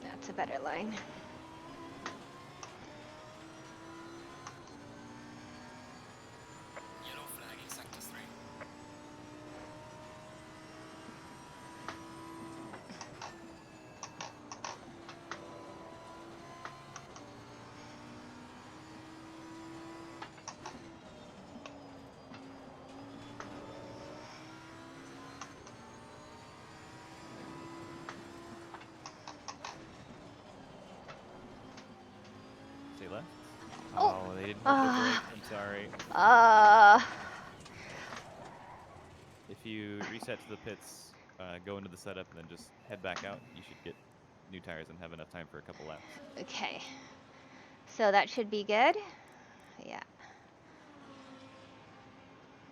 That's a better line.
Yellow flag in sector 3.
Stay left.
Oh.
Oh, they didn't hold their
Ah.
brakes. I'm sorry. If you reset to the pits, go into the setup, and then just head back out, you should get new tires and have enough time for a couple laps.
Okay. So that should be good. Yeah.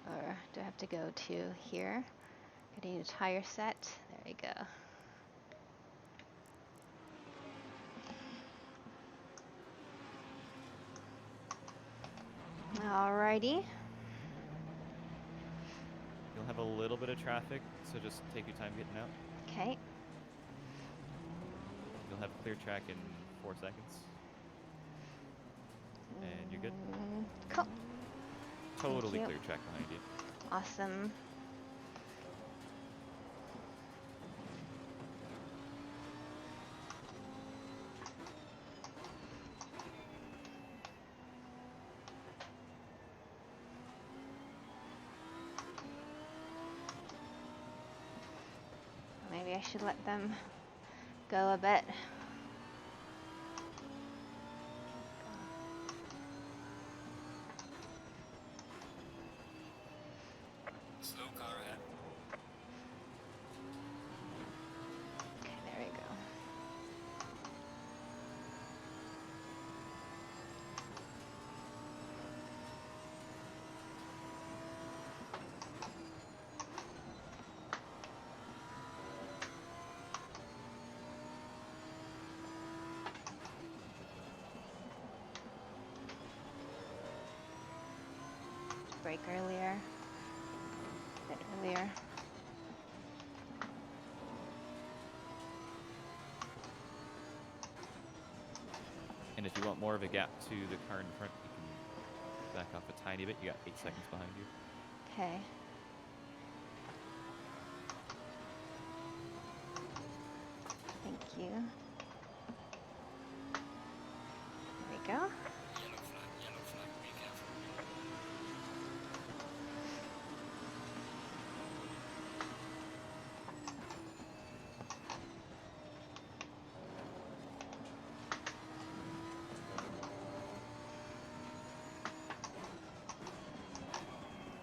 Or do I have to go to here? Getting a tire set. There we go. Alrighty.
You'll have a little bit of traffic, so just take your time getting out.
Okay.
You'll have clear track in 4 seconds. And you're good.
Cool.
Totally
you.
clear track behind you.
Awesome. Maybe I should let them go a bit.
Slow car ahead.
Okay, there we go. Brake earlier. A bit earlier.
And if you want more of a gap to the car in front, you can back off a tiny bit. You got 8 seconds behind you.
Okay. Thank you. There we go.
Yellow flag, be careful.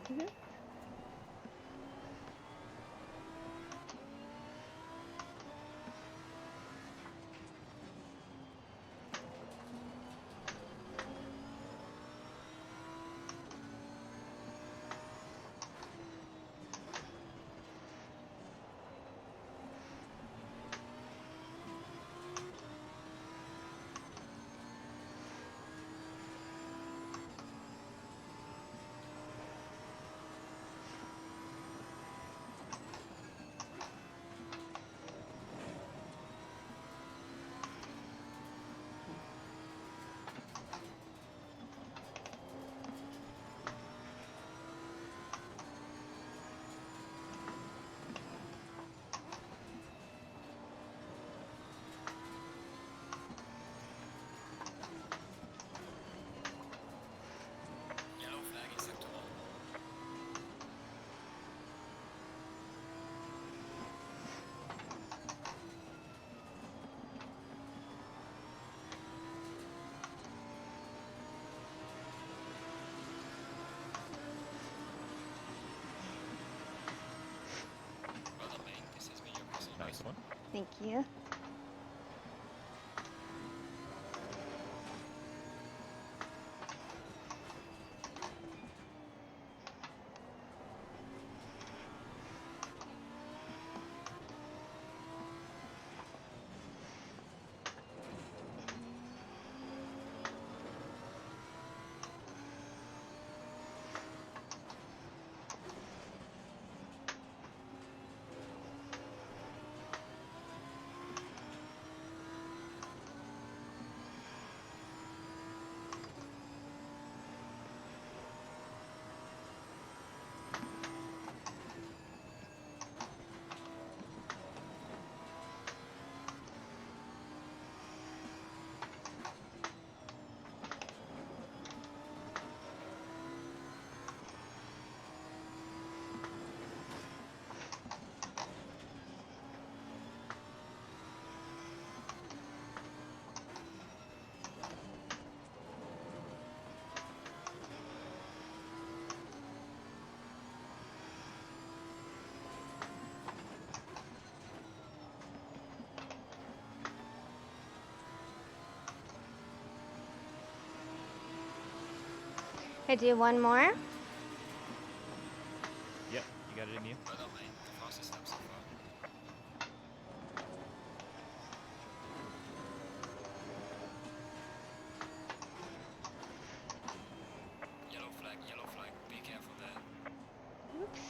Mhm. Thank you. I do one more.
Yep, you got it in you.
Well done, mate. The fastest lap so far. Yellow flag, yellow flag. Be careful there.
Oops.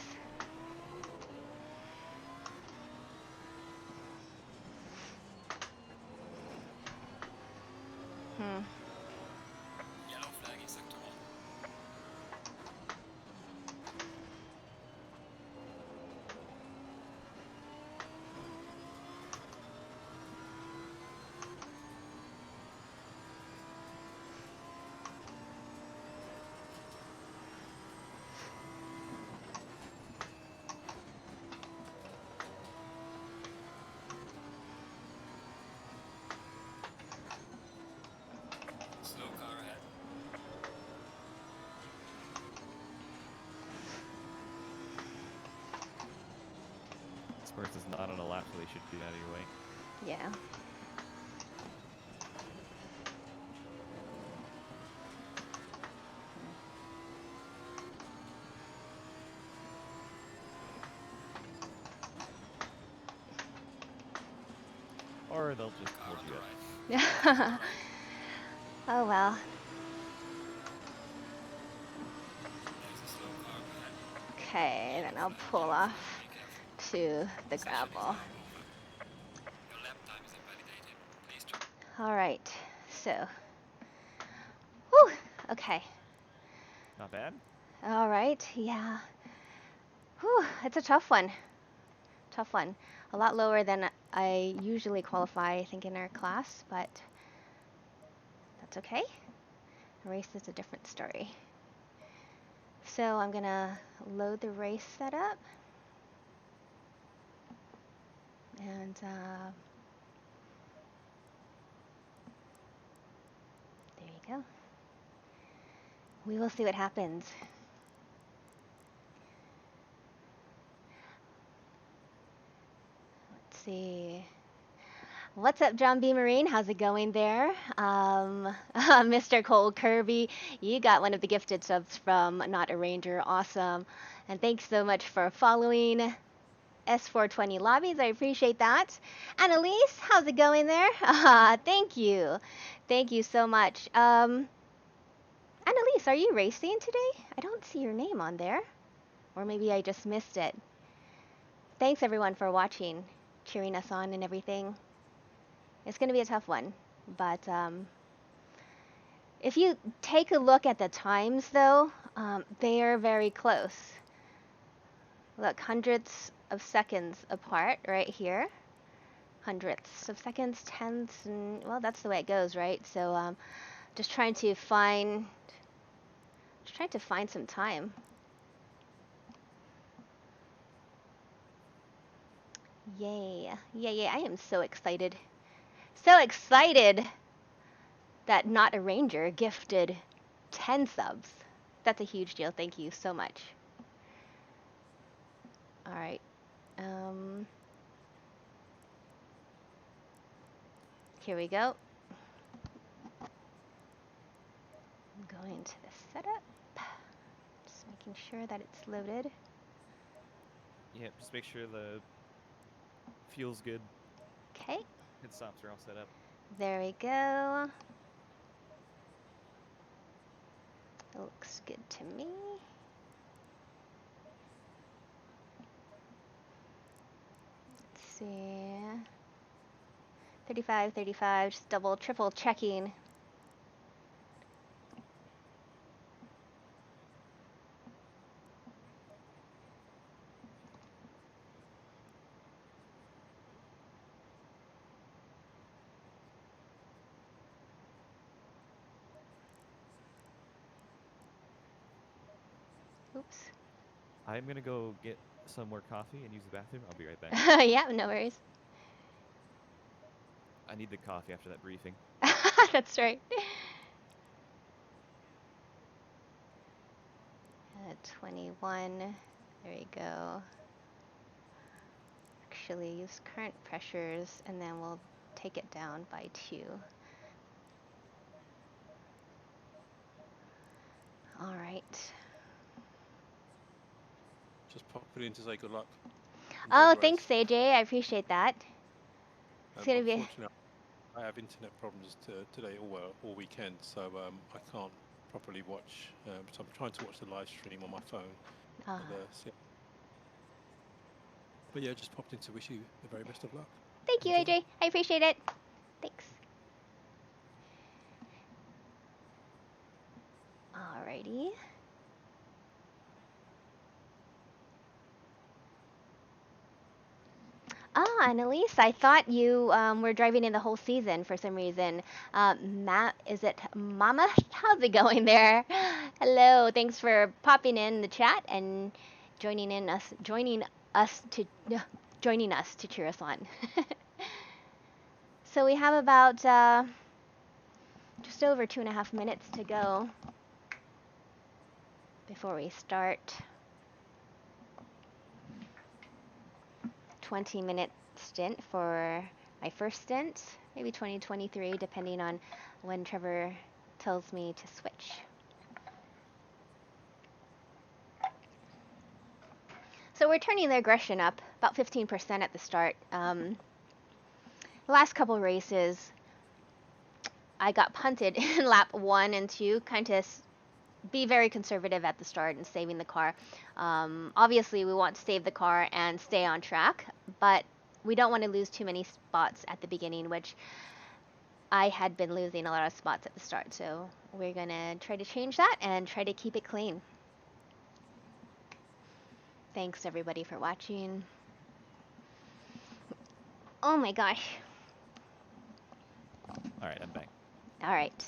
Yellow flag in sector 1. Slow car ahead.
This person's not on a lap, so they should get out of your way.
Yeah.
Or they'll just
Car
hold
on
you
the
up.
right.
Oh well.
There's a slow car ahead.
Okay, then I'll
Flag,
pull
yellow flag.
off
Be careful.
to the
Session is
gravel.
now over. Your lap time is invalidated. Please check.
All right. So. Whew. Okay.
Not bad.
All right. Yeah. Whew. It's a tough one. Tough one. A lot lower than I usually qualify, I think, in our class, but that's okay. A race is a different story. So I'm gonna load the race setup. And there you go. We will see what happens. Let's see. What's up, John B. Marine? How's it going there? Mr. Cole Kirby, you got one of the gifted subs from Not a Ranger. Awesome. And thanks so much for following S420 Lobbies. I appreciate that. Annalise, how's it going there? Thank you. Thank you so much. Annalise, are you racing today? I don't see your name on there. Or maybe I just missed it. Thanks, everyone, for watching, cheering us on and everything. It's going to be a tough one, but if you take a look at the times, though, they are very close. Look, hundredths of seconds apart right here. Hundredths of seconds, tenths, and well, that's the way it goes, right? So just trying to find some time. Yay. Yay, I am so excited. So excited that Not a Ranger gifted 10 subs. That's a huge deal. Thank you so much. All right. Here we go. I'm going to the setup. Just making sure that it's loaded.
Yeah, just make sure the fuel's good.
Okay,
Pit stops are all set up.
there we go. It looks good to me. Let's see. 35, 35, just double, triple checking. Oops.
I'm gonna go get some more coffee and use the bathroom. I'll be right back.
Yeah, no worries.
I need the coffee after that briefing.
That's right. 21. There we go. Actually, use current pressures, and then we'll take it down by 2. All right.
Just pop it in to say good luck. Enjoy
Oh,
the race.
thanks, AJ. I appreciate that. It's gonna be.
Unfortunately, I have internet problems today all weekend, so I can't properly watch. So I'm trying to watch the live stream on my phone. But yeah, just popped in to wish you the very best of luck.
Thank you,
Enjoy.
AJ. I appreciate it. Thanks. Alrighty. Ah, Annalise, I thought you were driving in the whole season for some reason. Is it Mama? How's it going there? Hello, thanks for popping in the chat and joining us to cheer us on. So we have about just over 2.5 minutes to go before we start. 20-minute stint for my first stint, maybe 2023, depending on when Trevor tells me to switch. So we're turning the aggression up about 15% at the start. The last couple races, I got punted in lap 1 and 2, kind of be very conservative at the start and saving the car. Obviously, we want to save the car and stay on track, but we don't want to lose too many spots at the beginning, which I had been losing a lot of spots at the start. So we're going to try to change that and try to keep it clean. Thanks, everybody, for watching. Oh, my gosh.
All right, I'm back.
All right.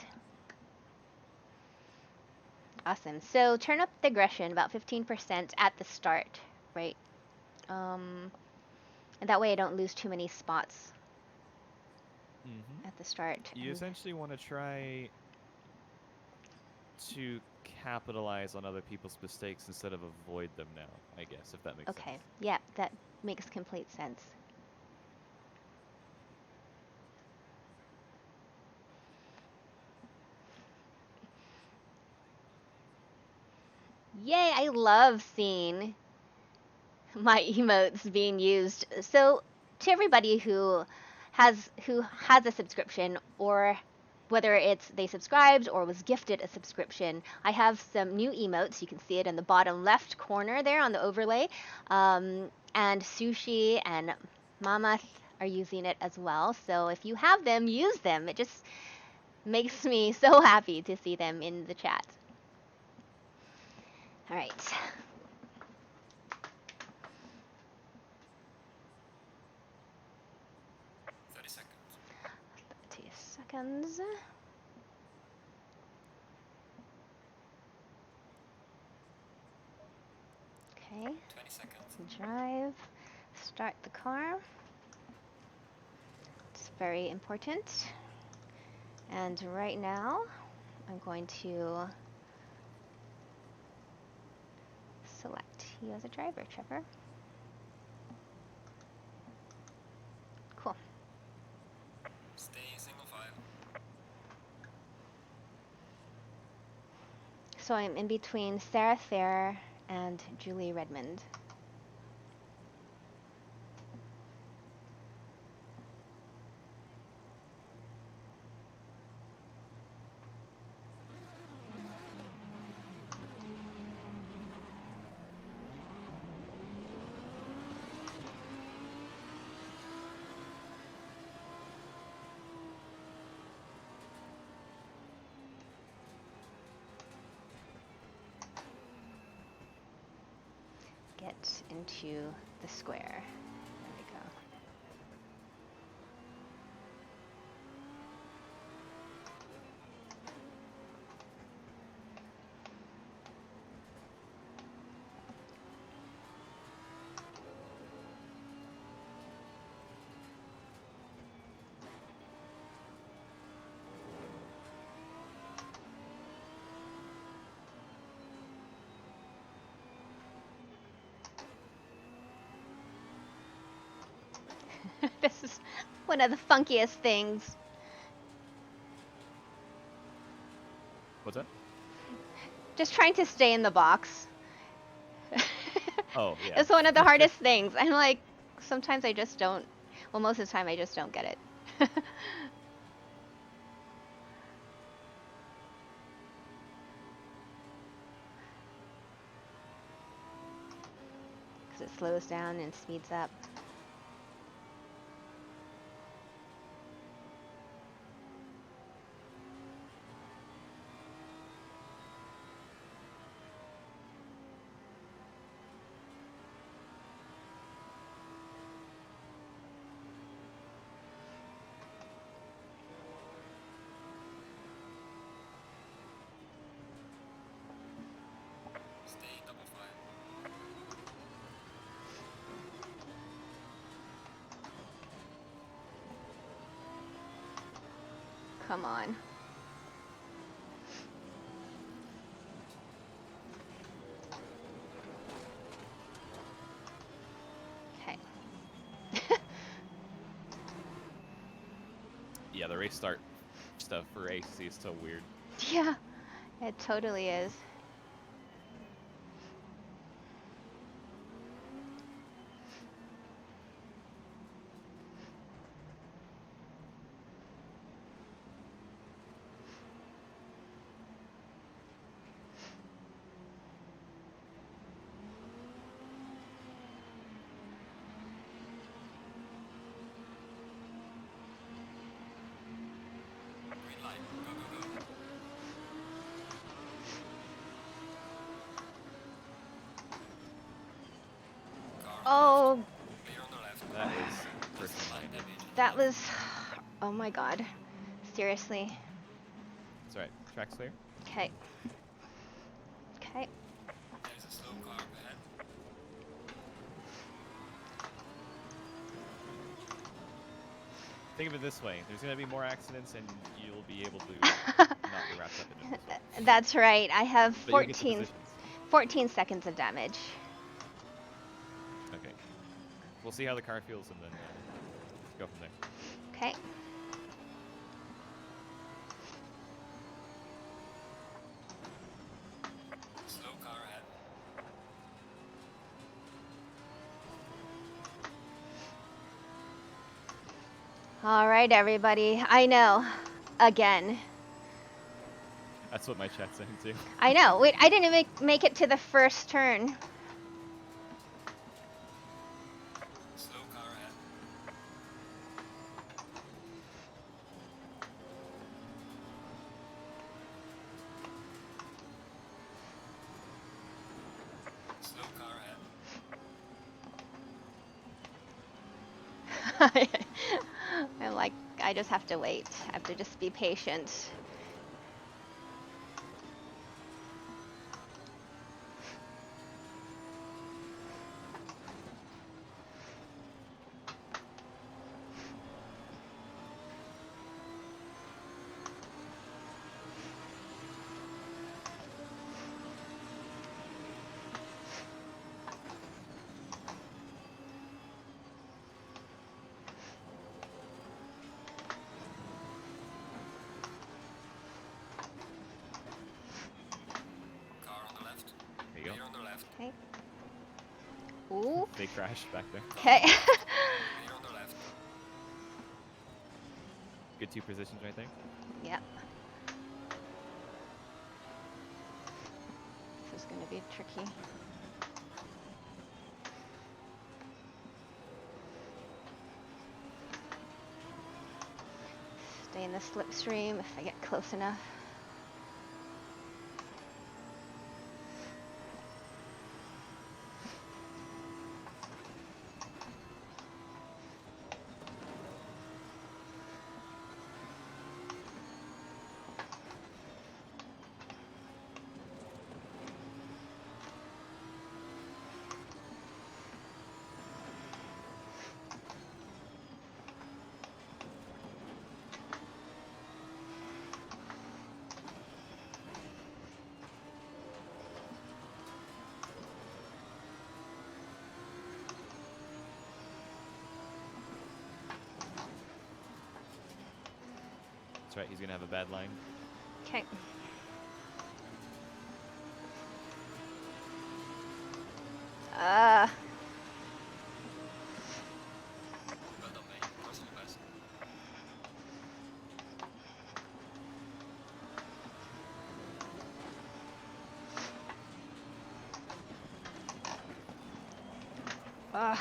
Awesome. So turn up the aggression about 15% at the start, right? And that way I don't lose too many spots at the start.
You essentially want to try to capitalize on other people's mistakes instead of avoid them now, I guess, if that makes sense.
Okay. Yeah, that makes complete sense. Yay, I love seeing my emotes being used. So to everybody who has a subscription, or whether it's they subscribed or was gifted a subscription, I have some new emotes. You can see it in the bottom left corner there on the overlay. And Sushi and Mama are using it as well. So if you have them, use them. It just makes me so happy to see them in the chat. All right.
30 seconds.
30 seconds. Okay.
20 seconds.
Drive. Start the car. It's very important. And right now, I'm going to select you as a driver, Trevor. Cool.
Stay in single
So I'm in between Sarah Fair and Julie Redmond. Get into the square. There we go. This is one of the funkiest things.
What's that?
Just trying to stay in the box.
Oh, yeah.
It's one of the hardest things. I'm like, sometimes I just don't, well, most of the time I just don't get it. Because it slows down and speeds up.
Stay double file.
Come on. Okay.
Yeah, the race start stuff for ACC is so weird.
Yeah, it totally is.
Green light. Go, go, go. Car
Oh,
clear on the left.
That was
Just
personal
light
mine.
damage.
that was, oh my god. Seriously.
It's alright. Track's clear.
Okay. Okay.
There's a slow car up ahead.
Think of it this way. There's going to be more accidents and you'll be able to not be wrapped up in it as well.
That's right. I have
But you'll get the
14,
positions.
14 seconds of damage.
Okay. We'll see how the car feels and then go from there.
Okay.
Slow car ahead.
All right, everybody. I know. Again.
That's what my chat's saying too.
I know. Wait, I didn't make it to the first turn.
Slow car ahead. Slow car ahead.
I'm like, I just have to wait. I have to just be patient.
left.
Okay. Ooh.
They crashed back there.
Okay.
Clear on the left.
Good 2 positions right there.
Yep. This is going to be tricky. Stay in the slipstream if I get close enough.
That's right, he's going to have a bad line.
Okay.
Well done, mate. Personal best.
Ugh.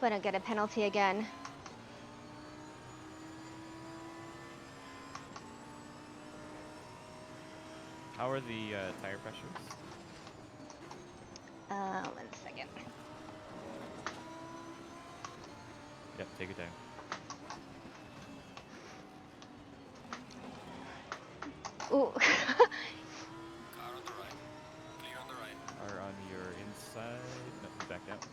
But I get a penalty again.
How are the tire pressures?
1 second.
Yep, take it down.
Ooh.
Car on the right. Clear on the right.
Are on your inside. No, he's backed out.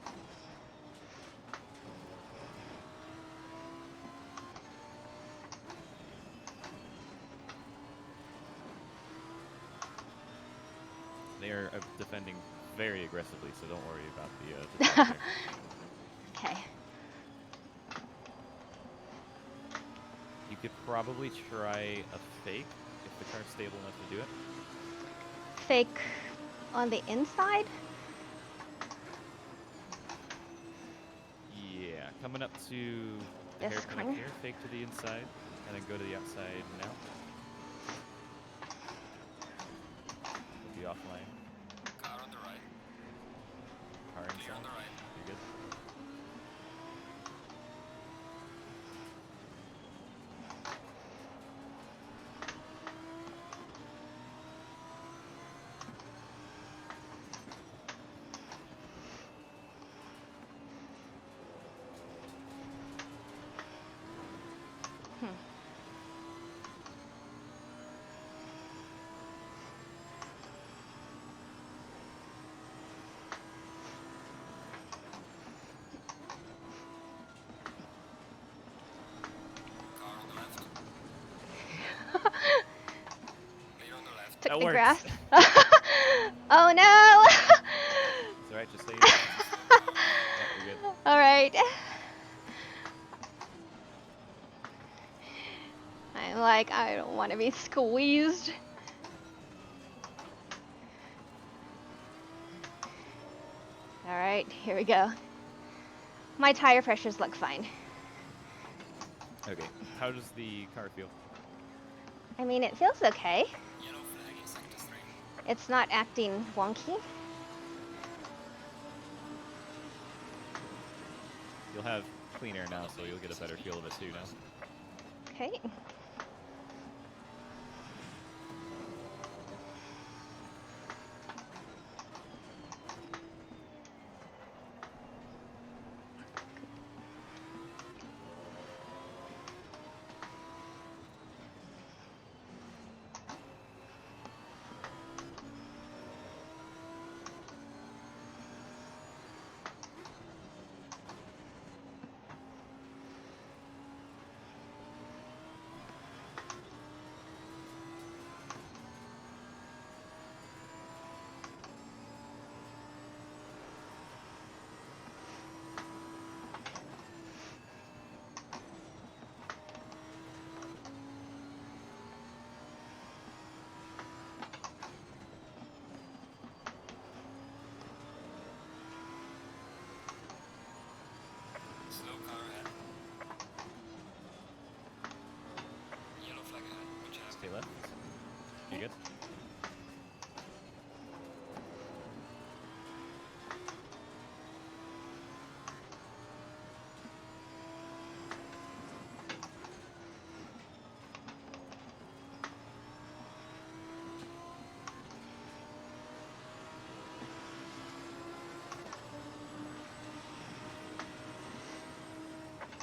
They are defending very aggressively, so don't worry about the defense there.
Okay.
You could probably try a fake if the car's stable enough to do it.
Fake on the inside?
Yeah, coming up to the
This
hairpin up
corner?
here, fake to the inside, and then go to the outside now. Be offline.
Car on the right.
Car
Clear
inside.
on the right.
You're good.
Car on the left. Clear on the left.
Took
That
the
works.
grass. Oh no!
It's alright, just say yeah, you're good.
Alright. I'm like, I don't want to be squeezed. Alright, here we go. My tire pressures look fine.
Okay, how does the car feel?
I mean, it feels okay.
Yellow flag in sector 3.
It's not acting wonky.
You'll have clean air now, so you'll get a better feel of it too now.
Okay.
car ahead. Yellow flag ahead. Watch out.
Stay left. You good?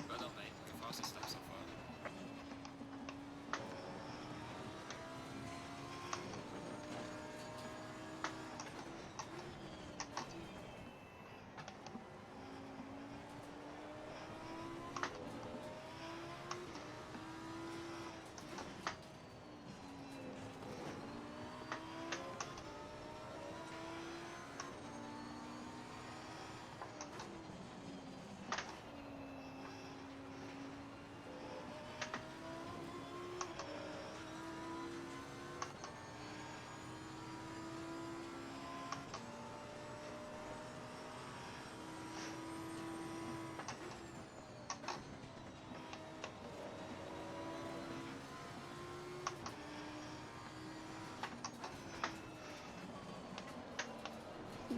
Well done, mate. Your fastest lap so far.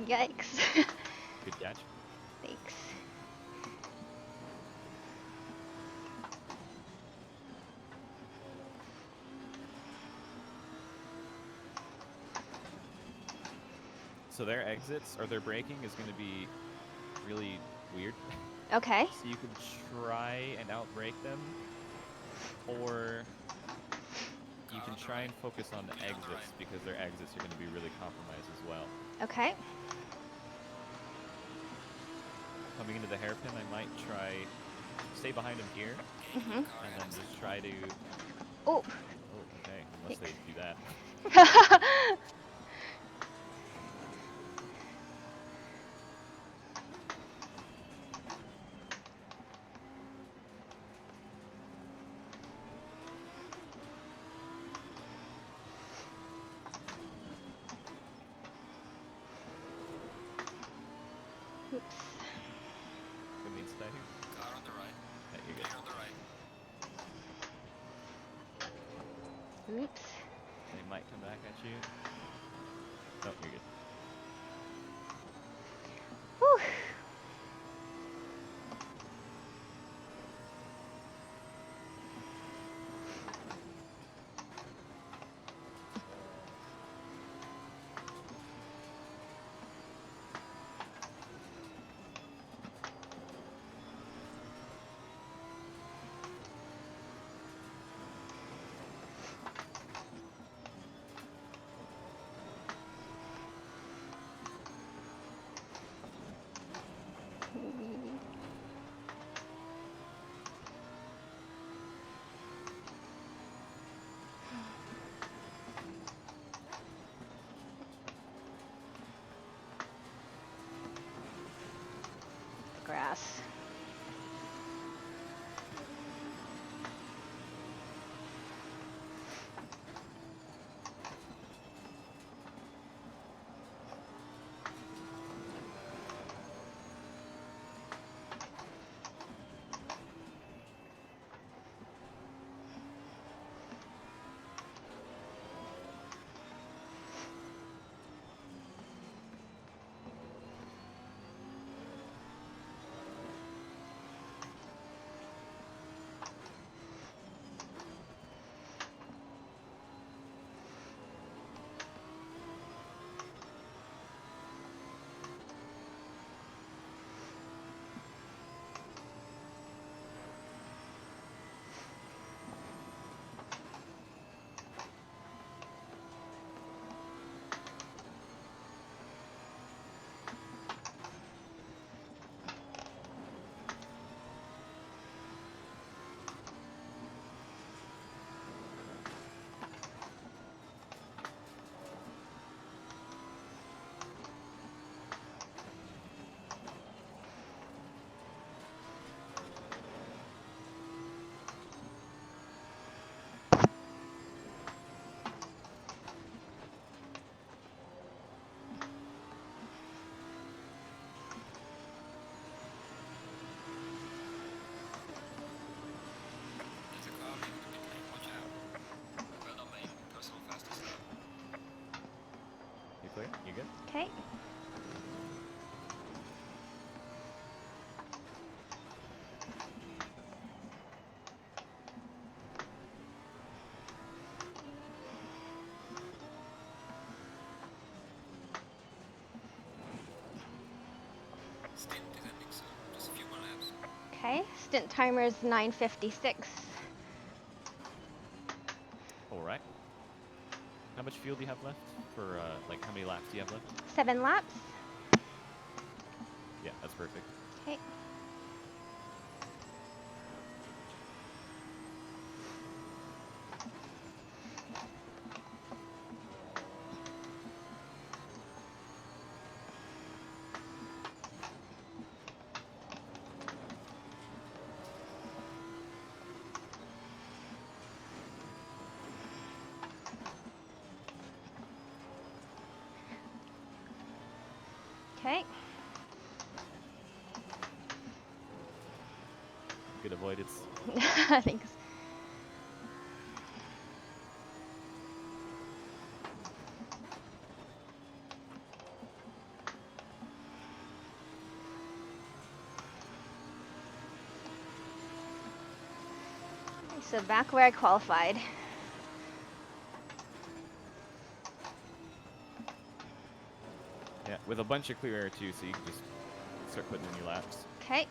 Yikes.
Good catch.
Thanks.
So their exits or their braking is going to be really weird.
Okay.
So you can try and outbrake them, or you can try and focus on the exits because their exits are going to be really compromised as well.
Okay.
Coming into the hairpin, I might try stay behind him here,
Mm-hmm.
and then just try to.
Oh.
Oh, okay. Unless they do that.
Oops.
Give me inside here.
Car on the right.
Yeah, you're good.
Clear on the right.
Oops.
They might come back at you. No, you're good.
Whew.
stint is ending soon. Just a few more laps.
Okay, stint timer is 9:56.
All right. How much fuel do you have left for, like, how many laps do you have left?
7 laps.
Yeah, that's perfect.
Okay. Okay.
Good avoidance.
Thanks. So back where I qualified.
Yeah, with a bunch of clear air too, so you can just start putting in your laps.
Okay.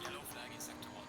Yellow flag in sector 1.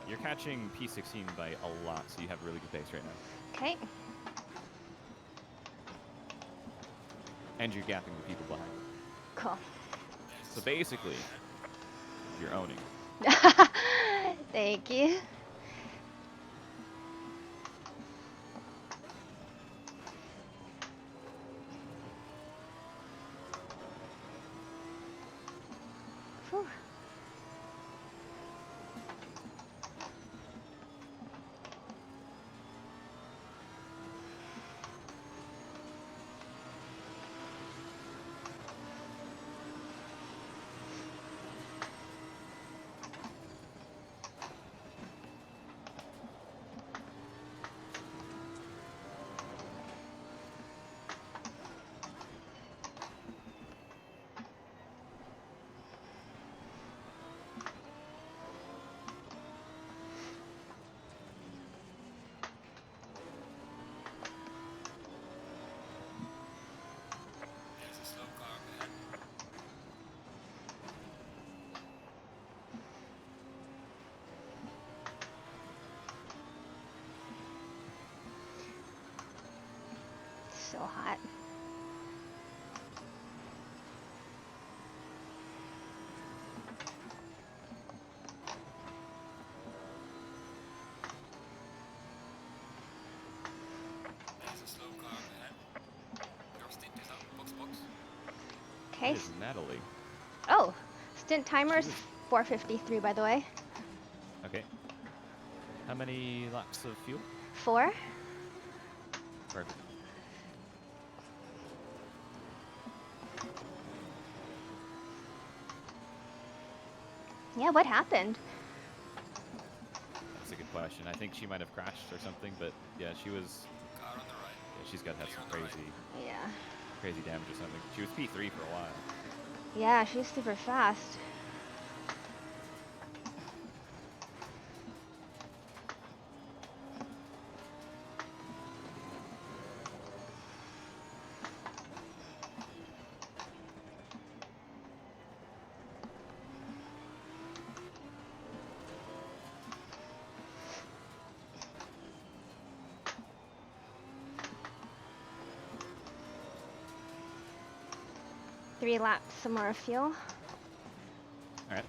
You're catching P16 by a lot, so you have really good pace right now.
Okay.
And you're gapping the people behind.
Cool.
So basically, you're owning.
Thank you. Whew. Okay.
That is Natalie.
Oh, stint timer is
was-
4:53, by the way.
Okay. How many laps of fuel?
4.
Perfect.
Yeah, what happened?
That's a good question. I think she might have crashed or something, but yeah, she was.
Car on the right.
Yeah, she's got to have some
Clear on the
crazy,
Yeah.
crazy damage or something. She was P3 for a while.
Yeah, she's super fast. Three laps, some more fuel.
All right.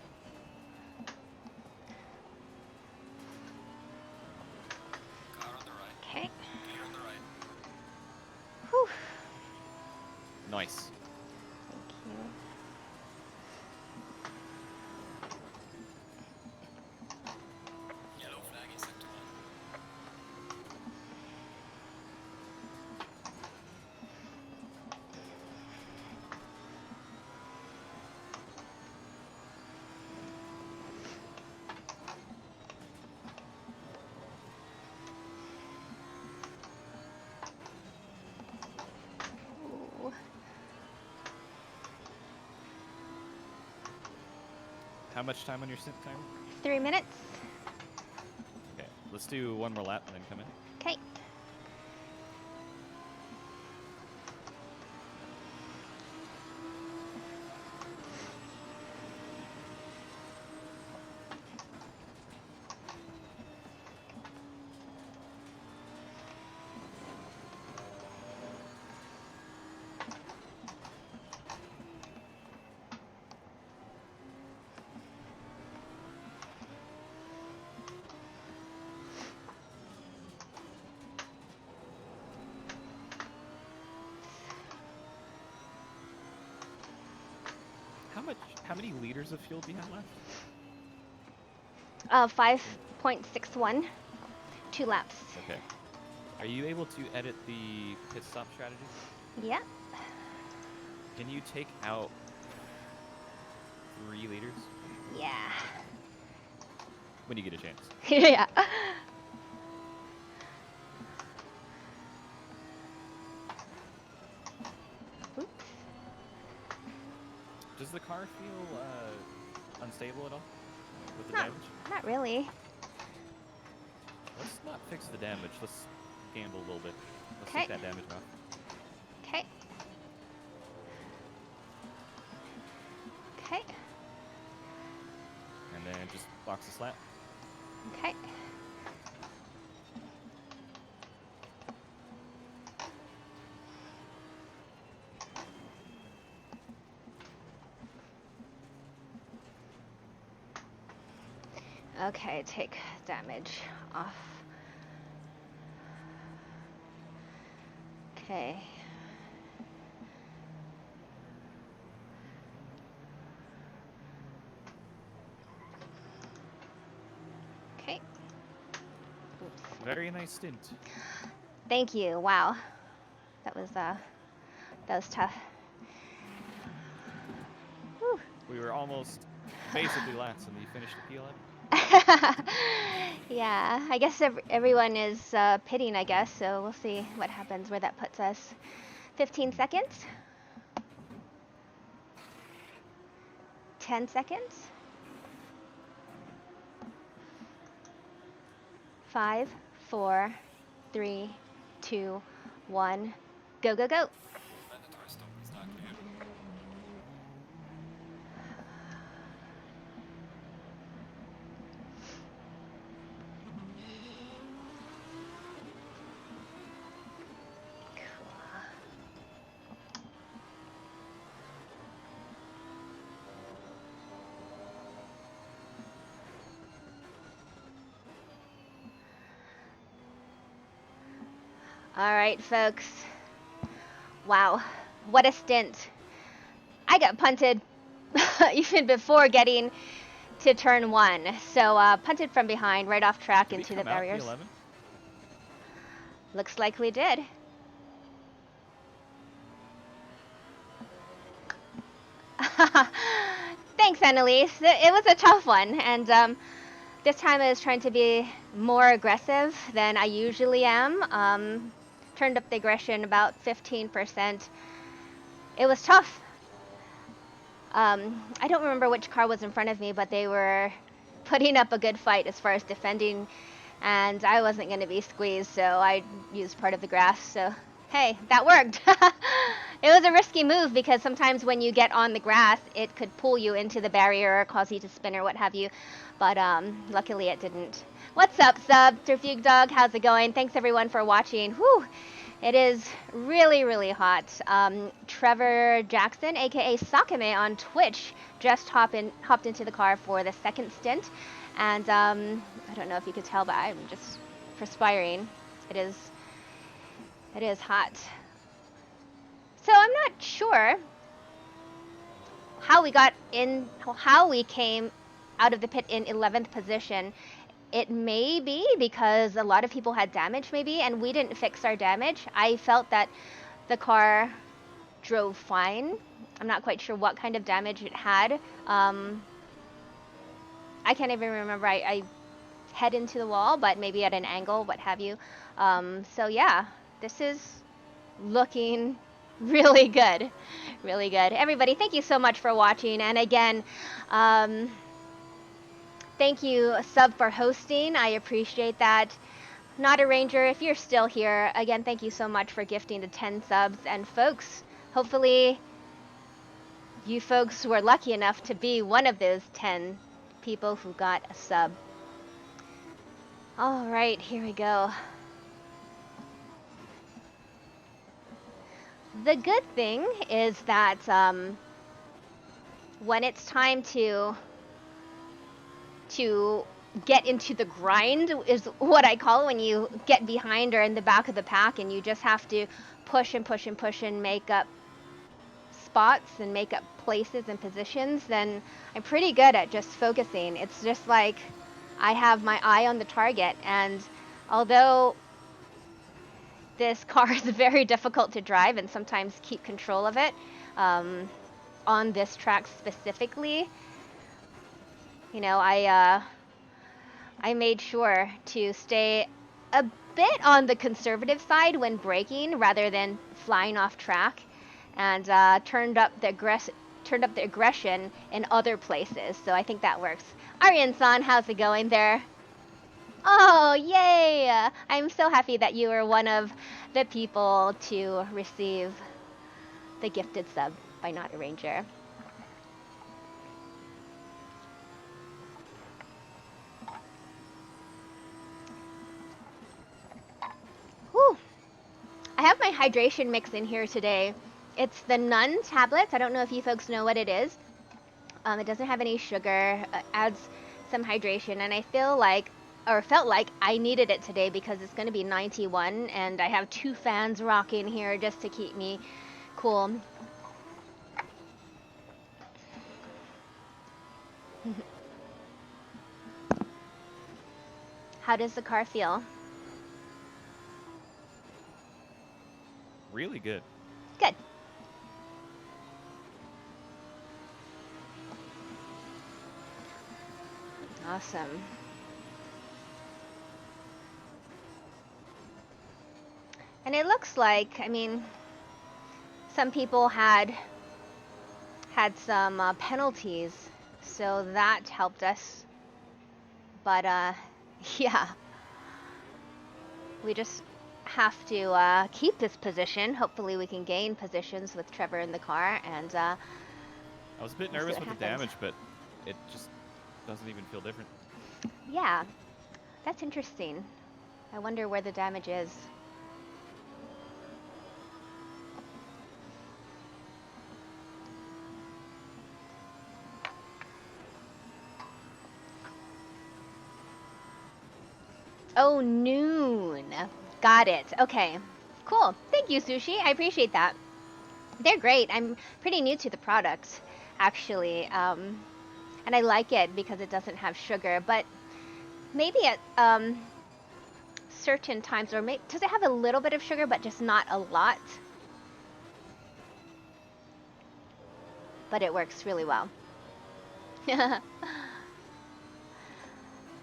Car on the right.
Okay.
Clear on the right.
Whew.
Nice.
Thank you.
Yellow flag in sector 1.
Ooh.
How much time on your stint timer?
3 minutes.
Okay. Let's do one more lap and then come in.
Okay.
How many liters of fuel do you have left?
5.61. 2 laps.
Okay. Are you able to edit the pit stop strategy?
Yeah.
Can you take out 3 liters
Yeah.
when you get a chance?
Yeah. Oops.
Does the car feel unstable at all with the
Not,
damage?
not really.
Let's not fix the damage. Let's gamble a little bit. Let's
Okay.
take that damage off.
Okay. Okay.
And then just box the slap.
Okay. Okay, take damage off. Okay. Okay. Oops.
Very nice stint.
Thank you. Wow. That was tough. Whew.
We were almost basically last, and then you finished the P11.
Yeah, I guess everyone is pitting, I guess, so we'll see what happens, where that puts us. 15 seconds. 10 seconds. 5, 4, 3, 2, 1. Go, go, go.
Mandatory stop is now clear.
All right, folks. Wow, what a stint. I got punted even before getting to turn 1. So punted from behind, right off track
Did we
into the
come out
barriers.
P11?
Looks like we did. Thanks, Annalise. It was a tough one, and this time I was trying to be more aggressive than I usually am. Turned up the aggression about 15%. It was tough. I don't remember which car was in front of me, but they were putting up a good fight as far as defending, and I wasn't going to be squeezed, so I used part of the grass. So, hey, that worked. It was a risky move because sometimes when you get on the grass, it could pull you into the barrier or cause you to spin or what have you, but luckily it didn't. What's up, Sub? Terfugue Dog, how's it going? Thanks everyone for watching. Whew. It is really, really hot. Trevor Jackson, aka Sakame on Twitch, just hopped into the car for the second stint, and I don't know if you could tell, but I'm just perspiring. It is hot. So I'm not sure how we came out of the pit in 11th position. It may be because a lot of people had damage maybe, and we didn't fix our damage. I felt that the car drove fine. I'm not quite sure what kind of damage it had. I can't even remember. I head into the wall, but maybe at an angle, what have you. So yeah, this is looking really good. Really good. Everybody, thank you so much for watching. And again, thank you, Sub, for hosting. I appreciate that. Not a Ranger, if you're still here, again, thank you so much for gifting the 10 subs. And folks, hopefully you folks were lucky enough to be one of those 10 people who got a sub. All right, here we go. The good thing is that when it's time to get into the grind is what I call it, when you get behind or in the back of the pack and you just have to push and push and push and make up spots and make up places and positions, then I'm pretty good at just focusing. It's just like I have my eye on the target, and although this car is very difficult to drive and sometimes keep control of it, on this track specifically, you know, I made sure to stay a bit on the conservative side when braking rather than flying off track, and turned up the aggression in other places. So I think that works. Aryan-san, how's it going there? Oh, yay! I'm so happy that you were one of the people to receive the gifted sub by Not a Ranger. Whew. I have my hydration mix in here today. It's the Nun tablets. I don't know if you folks know what it is. It doesn't have any sugar, adds some hydration, and I felt like I needed it today because it's going to be 91, and I have 2 fans rocking here just to keep me cool. How does the car feel?
Really good.
Good. Awesome. And it looks like, I mean, some people had some penalties, so that helped us. But yeah, we just have to keep this position. Hopefully we can gain positions with Trevor in the car, and
I was a bit
we'll see
nervous
what
with the
happens.
damage, but it just doesn't even feel different.
Yeah, that's interesting. I wonder where the damage is. Oh, noon. Got it. Okay. Cool. Thank you, Sushi. I appreciate that. They're great. I'm pretty new to the product, actually, and I like it because it doesn't have sugar. But maybe at certain times, or does it have a little bit of sugar, but just not a lot? But it works really well.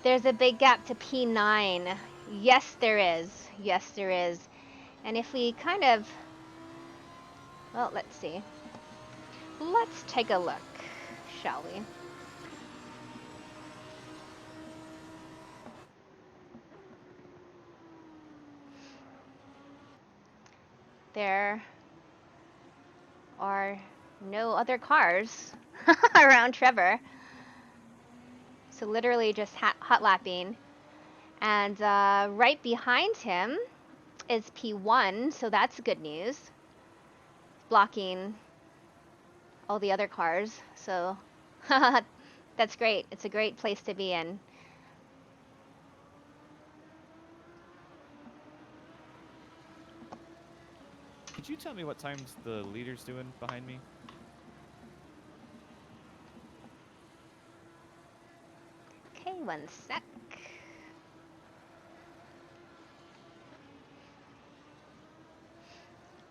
There's a big gap to P9. Yes, there is. Yes, there is. And if we kind of, well, let's see. Let's take a look, shall we? There are no other cars around Trevor. So literally just hot lapping. And right behind him is P1, so that's good news. Blocking all the other cars, so that's great. It's a great place to be in.
Could you tell me what times the leader's doing behind me?
Okay, one sec.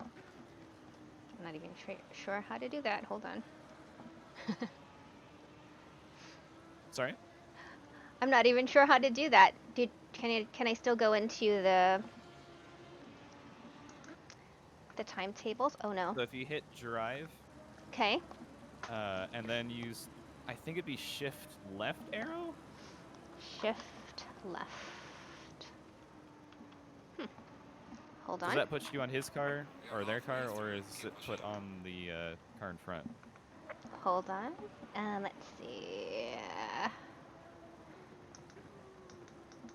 I'm not even sure how to do that. Hold on.
Sorry?
I'm not even sure how to do that. Can I still go into the timetables? Oh no.
So if you hit drive,
Okay.
and then use, I think it'd be shift left arrow?
Shift left. Hold on.
Does that put you on his car, or their car, or is it put on the car in front?
Hold on. Let's see.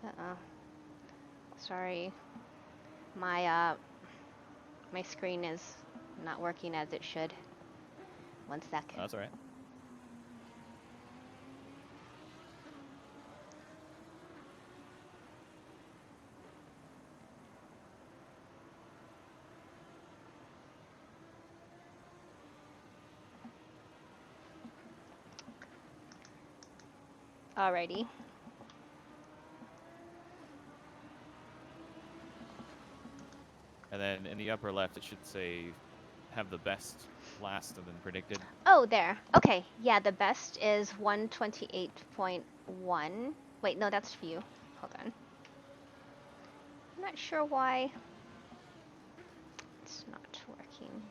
Uh-oh. Sorry. My my screen is not working as it should. One sec.
Oh, that's alright.
Alrighty.
And then in the upper left, it should say, have the best last and then predicted.
Oh, there. Okay. Yeah, the best is 128.1. Wait, no, that's for you. Hold on. I'm not sure why it's not working.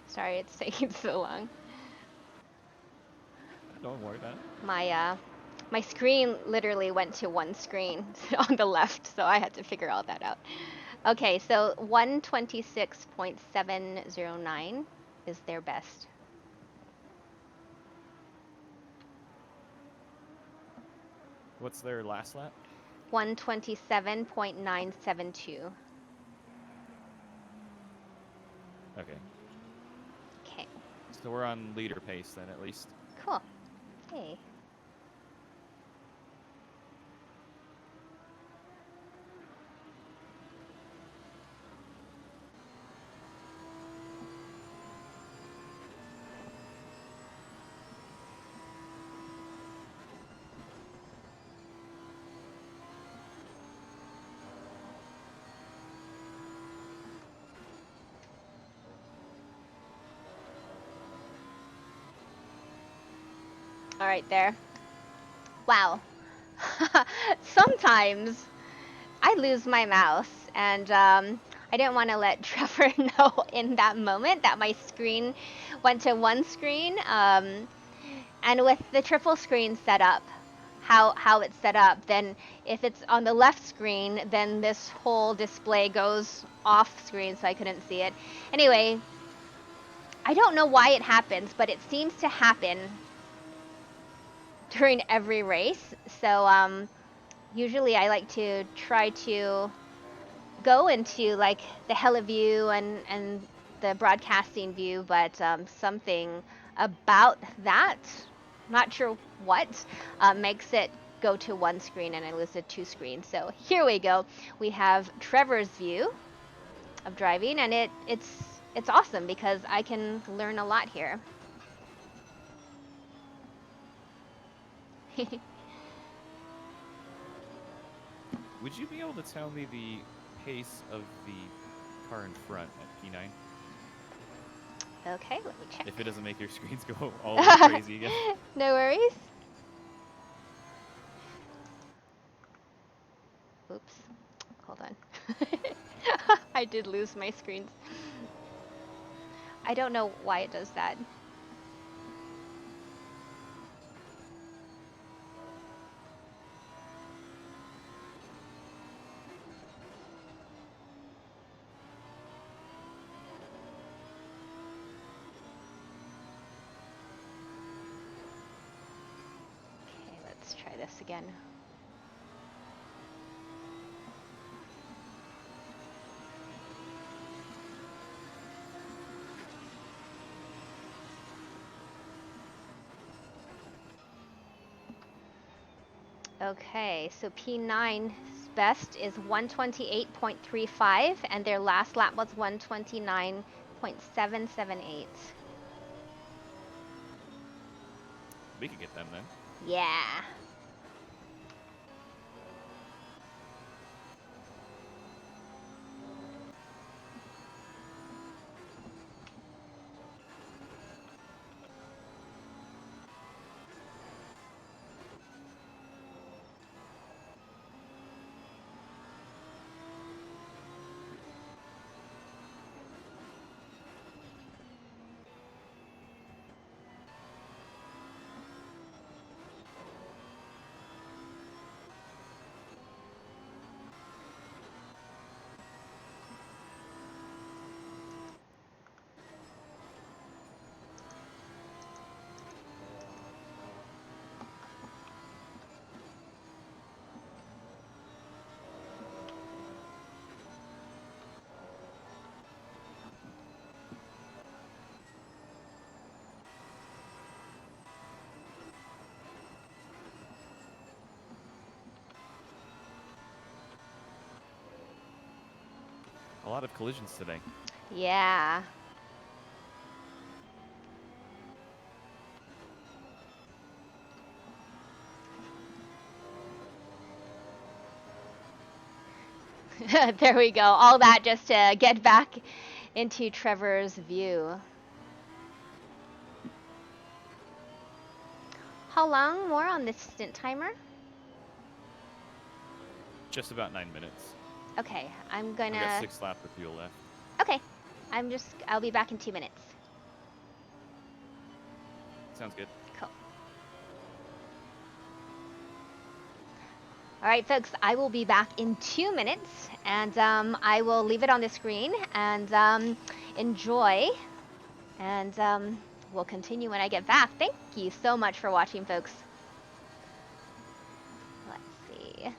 Sorry, it's taking so long.
Don't worry about it.
My screen literally went to one screen on the left, so I had to figure all that out. Okay, so 126.709 is their best.
What's their last lap?
127.972.
Okay.
Okay,
So we're on leader pace then, at least.
cool. Hey. All right, there. Wow. Sometimes I lose my mouse, and I didn't want to let Trevor know in that moment that my screen went to one screen. And with the triple screen setup, how it's set up, then if it's on the left screen, then this whole display goes off screen, so I couldn't see it. Anyway, I don't know why it happens, but it seems to happen during every race. So usually I like to try to go into like the heli view and the broadcasting view, but something about that, not sure what, makes it go to one screen and I lose the two screens. So here we go. We have Trevor's view of driving, and it's awesome because I can learn a lot here.
Would you be able to tell me the pace of the car in front at P9?
Okay, let me check.
If it doesn't make your screens go all the way crazy again.
No worries. Oops. Hold on. I did lose my screens. I don't know why it does that. Okay, let's try this again. Okay, so P9's best is 128.35, and their last lap was 129.778.
We could get them then.
Yeah.
A lot of collisions today.
Yeah. There we go. All that just to get back into Trevor's view. How long more on this stint timer?
Just about 9 minutes.
Okay, I'm
I've got
gonna...
6 laps of fuel left.
Okay, I'll be back in 2 minutes.
Sounds good.
Cool. All right, folks, I will be back in 2 minutes, and I will leave it on the screen and enjoy, and we'll continue when I get back. Thank you so much for watching, folks. Let's see.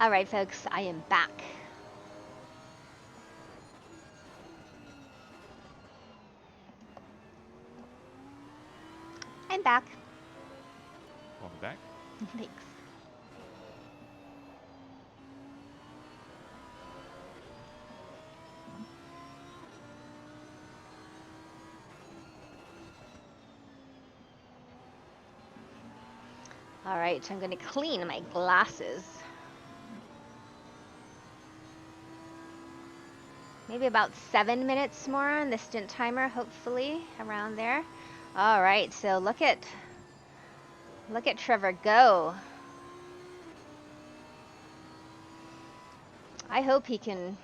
All right, folks, I am back. I'm back.
Welcome back.
Thanks. All right, I'm going to clean my glasses. Maybe about 7 minutes more on the stint timer, hopefully around there. All right, so look at Trevor go. I hope he can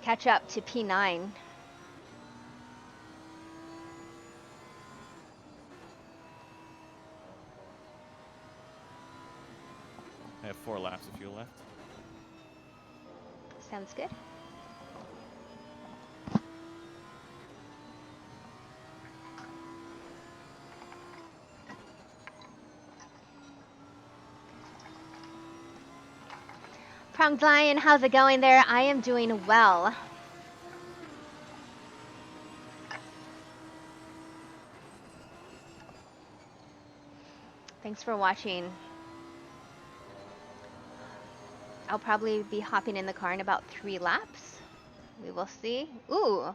catch up to P9.
I have 4 laps of fuel left.
Sounds good. Pronged Lion, how's it going there? I am doing well. Thanks for watching. I'll probably be hopping in the car in about 3 laps. We will see. Ooh.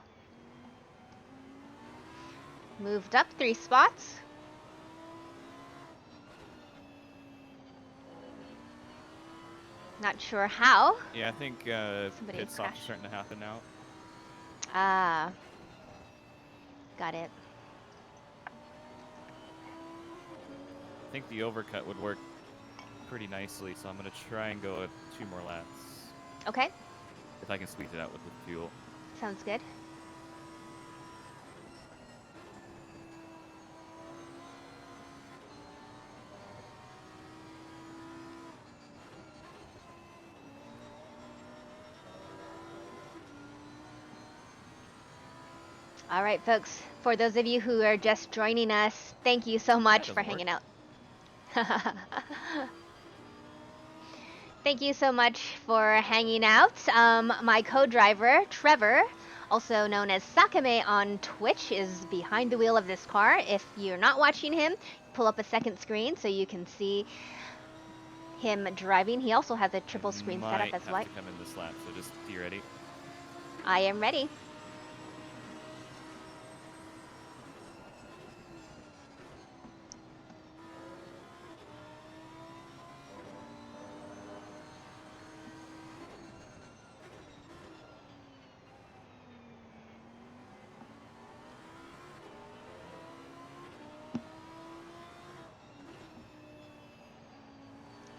Moved up 3 spots. Not sure how.
Yeah, I think
Somebody
pit stops are
crashed.
starting to happen now.
Ah. Got it.
I think the overcut would work pretty nicely, so I'm going to try and go 2 more laps.
Okay.
If I can squeeze it out with the fuel.
Sounds good. All right, folks. For those of you who are just joining us, thank you so much for hanging out. Thank you so much for hanging out. My co-driver, Trevor, also known as Sakame on Twitch, is behind the wheel of this car. If you're not watching him, pull up a second screen so you can see him driving. He also has a triple screen setup as well.
Might have to come in this lap, so just be ready.
I am ready.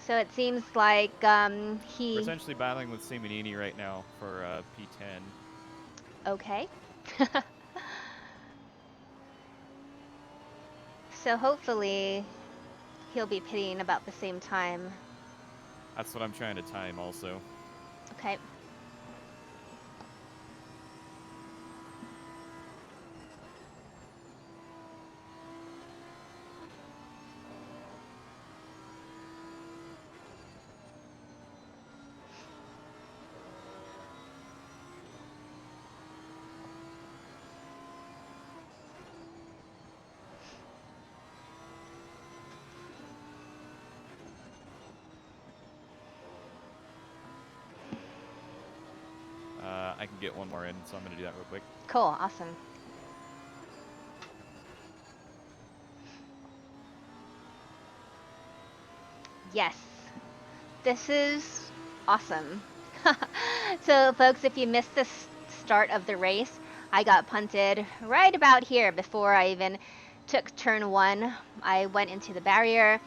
So it seems like
We're
he...
essentially battling with Simonini right now for P10.
Okay. So hopefully he'll be pitting about the same time.
That's what I'm trying to time also.
Okay.
I can get one more in, so I'm going to do that real quick.
Cool, awesome. Yes, this is awesome. So folks, if you missed the start of the race, I got punted right about here before I even took turn 1. I went into the barrier.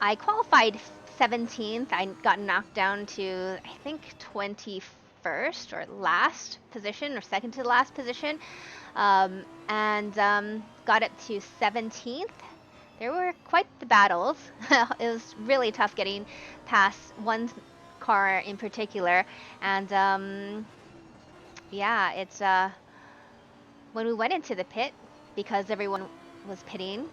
I qualified 17th. I got knocked down to, I think, 21st or last position or second to last position, and got up to 17th. There were quite the battles. It was really tough getting past one car in particular, and yeah, it's when we went into the pit, because everyone was pitting,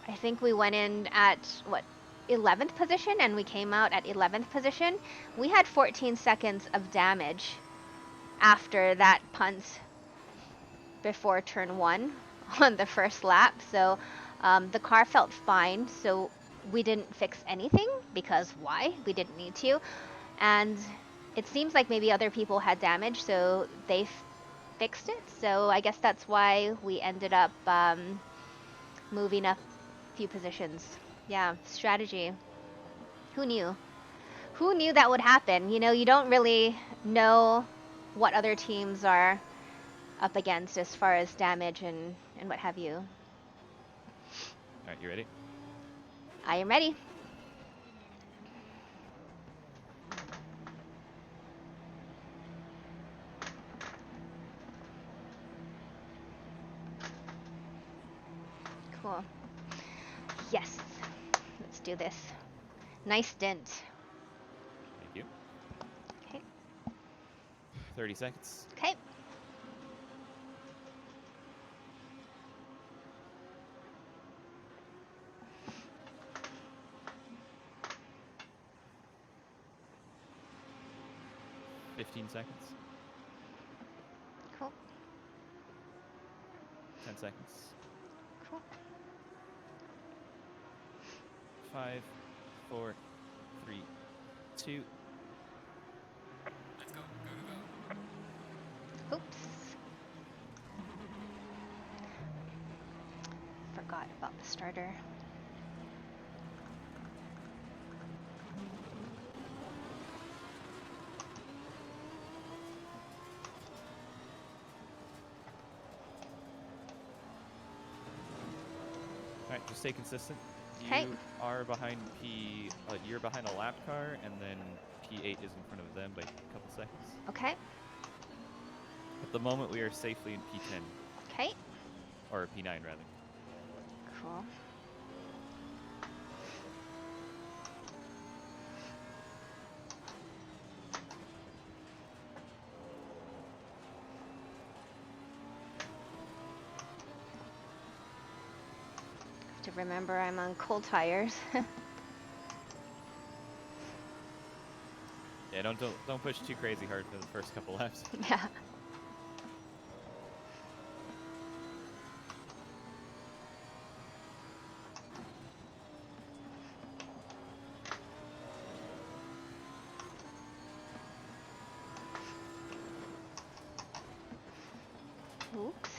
I think we went in at what, 11th position and we came out at 11th position, we had 14 seconds of damage after that punt before turn 1 on the first lap. So the car felt fine, so we didn't fix anything because why? We didn't need to. And it seems like maybe other people had damage, so they fixed it. So I guess that's why we ended up moving up a few positions. Yeah, strategy. Who knew? Who knew that would happen? You know, you don't really know what other teams are up against as far as damage and what have you.
All right, you ready?
I am ready. Cool. Yes. Let's do this. Nice stint.
Thank you.
Okay.
30 seconds.
Okay.
$15 seconds.
Cool.
10 seconds.
Cool.
5, 4, 3, 2.
Let's go. Go, go, go.
Oops. Forgot about the starter.
All right, just stay consistent.
Okay.
You are behind you're behind a lap car, and then P8 is in front of them by a couple seconds.
Okay.
At the moment, we are safely in P10,
Okay.
or P9 rather.
Cool. Have to remember I'm on cold tires.
Yeah, don't push too crazy hard for the first couple laps.
Yeah. Oops.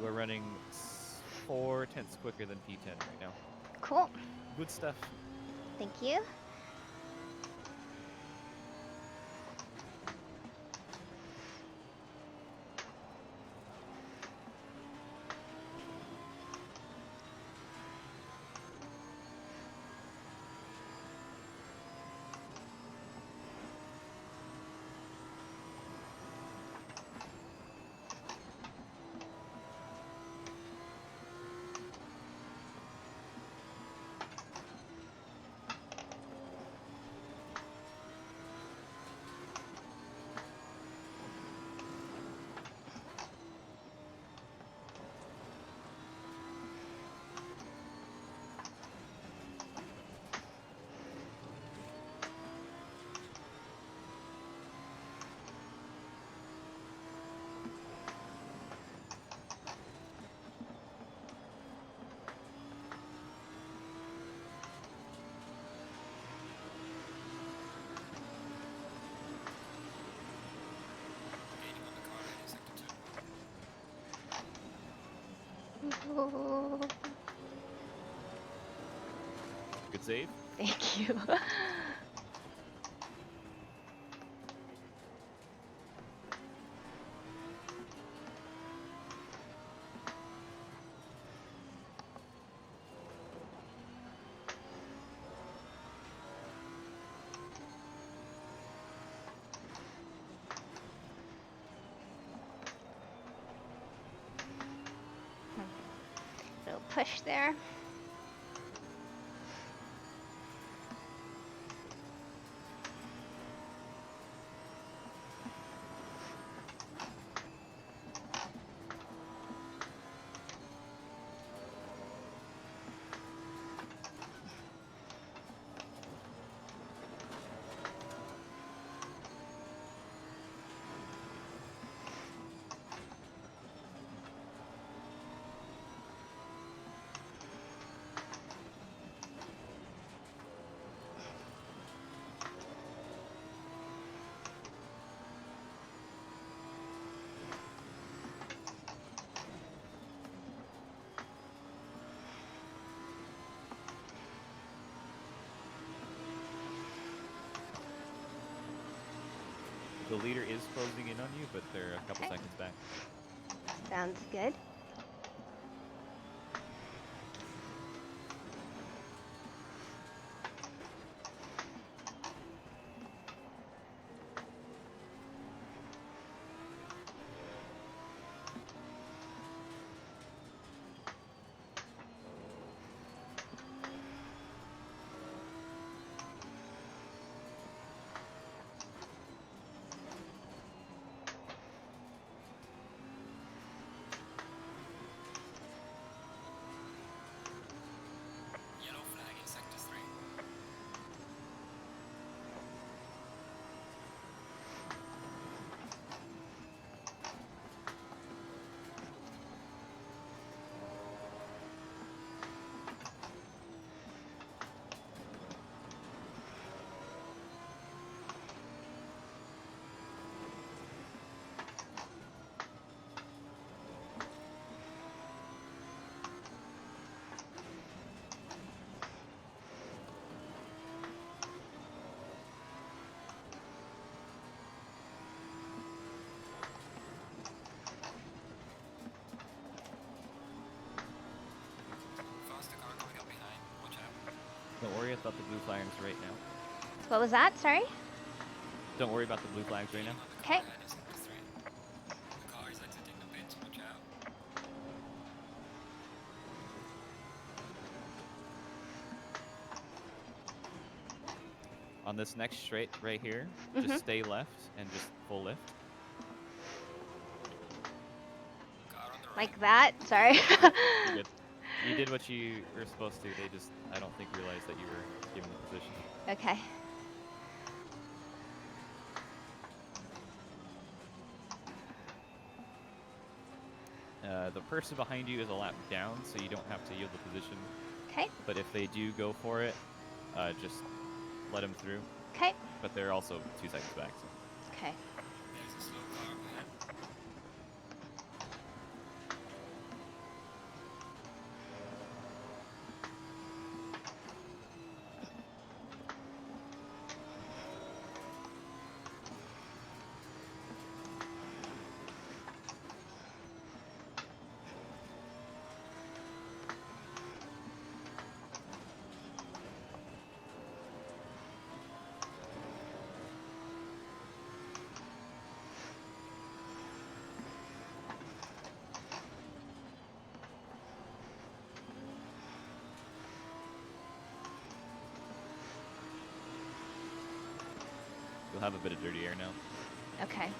You are running 4/10 quicker than P10 right now.
Cool.
Good stuff.
Thank you.
Gaining on the car in sector 2.
Ooh,
Good save.
thank you. Little push there.
The leader is closing in on you, but they're a couple
Okay.
seconds back.
Sounds good.
Yellow flag in sector 3. Faster car coming up behind. Watch out.
Don't worry about the blue flags right now.
What was that? Sorry?
Don't worry about the blue flags right now.
On the car
Okay.
ahead in sector 3. The car is exiting the pit. Watch out.
On this next straight right here,
Mhm.
just stay left and just full lift.
Car on the right.
Like that? Sorry.
You're good. You did what you were supposed to. They just, I don't think, realized that you were given the position.
Okay.
The person behind you is a lap down, so you don't have to yield the position.
Okay.
But if they do go for it, just let them through.
Okay.
But they're also 2 seconds back. So.
Okay.
There's a slow car ahead.
You'll have a bit of dirty air now.
Okay.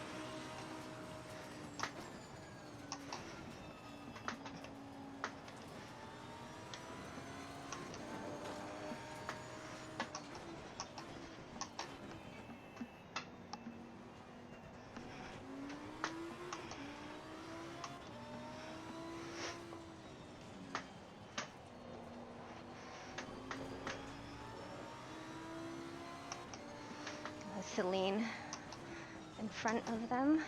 Celine in front of them.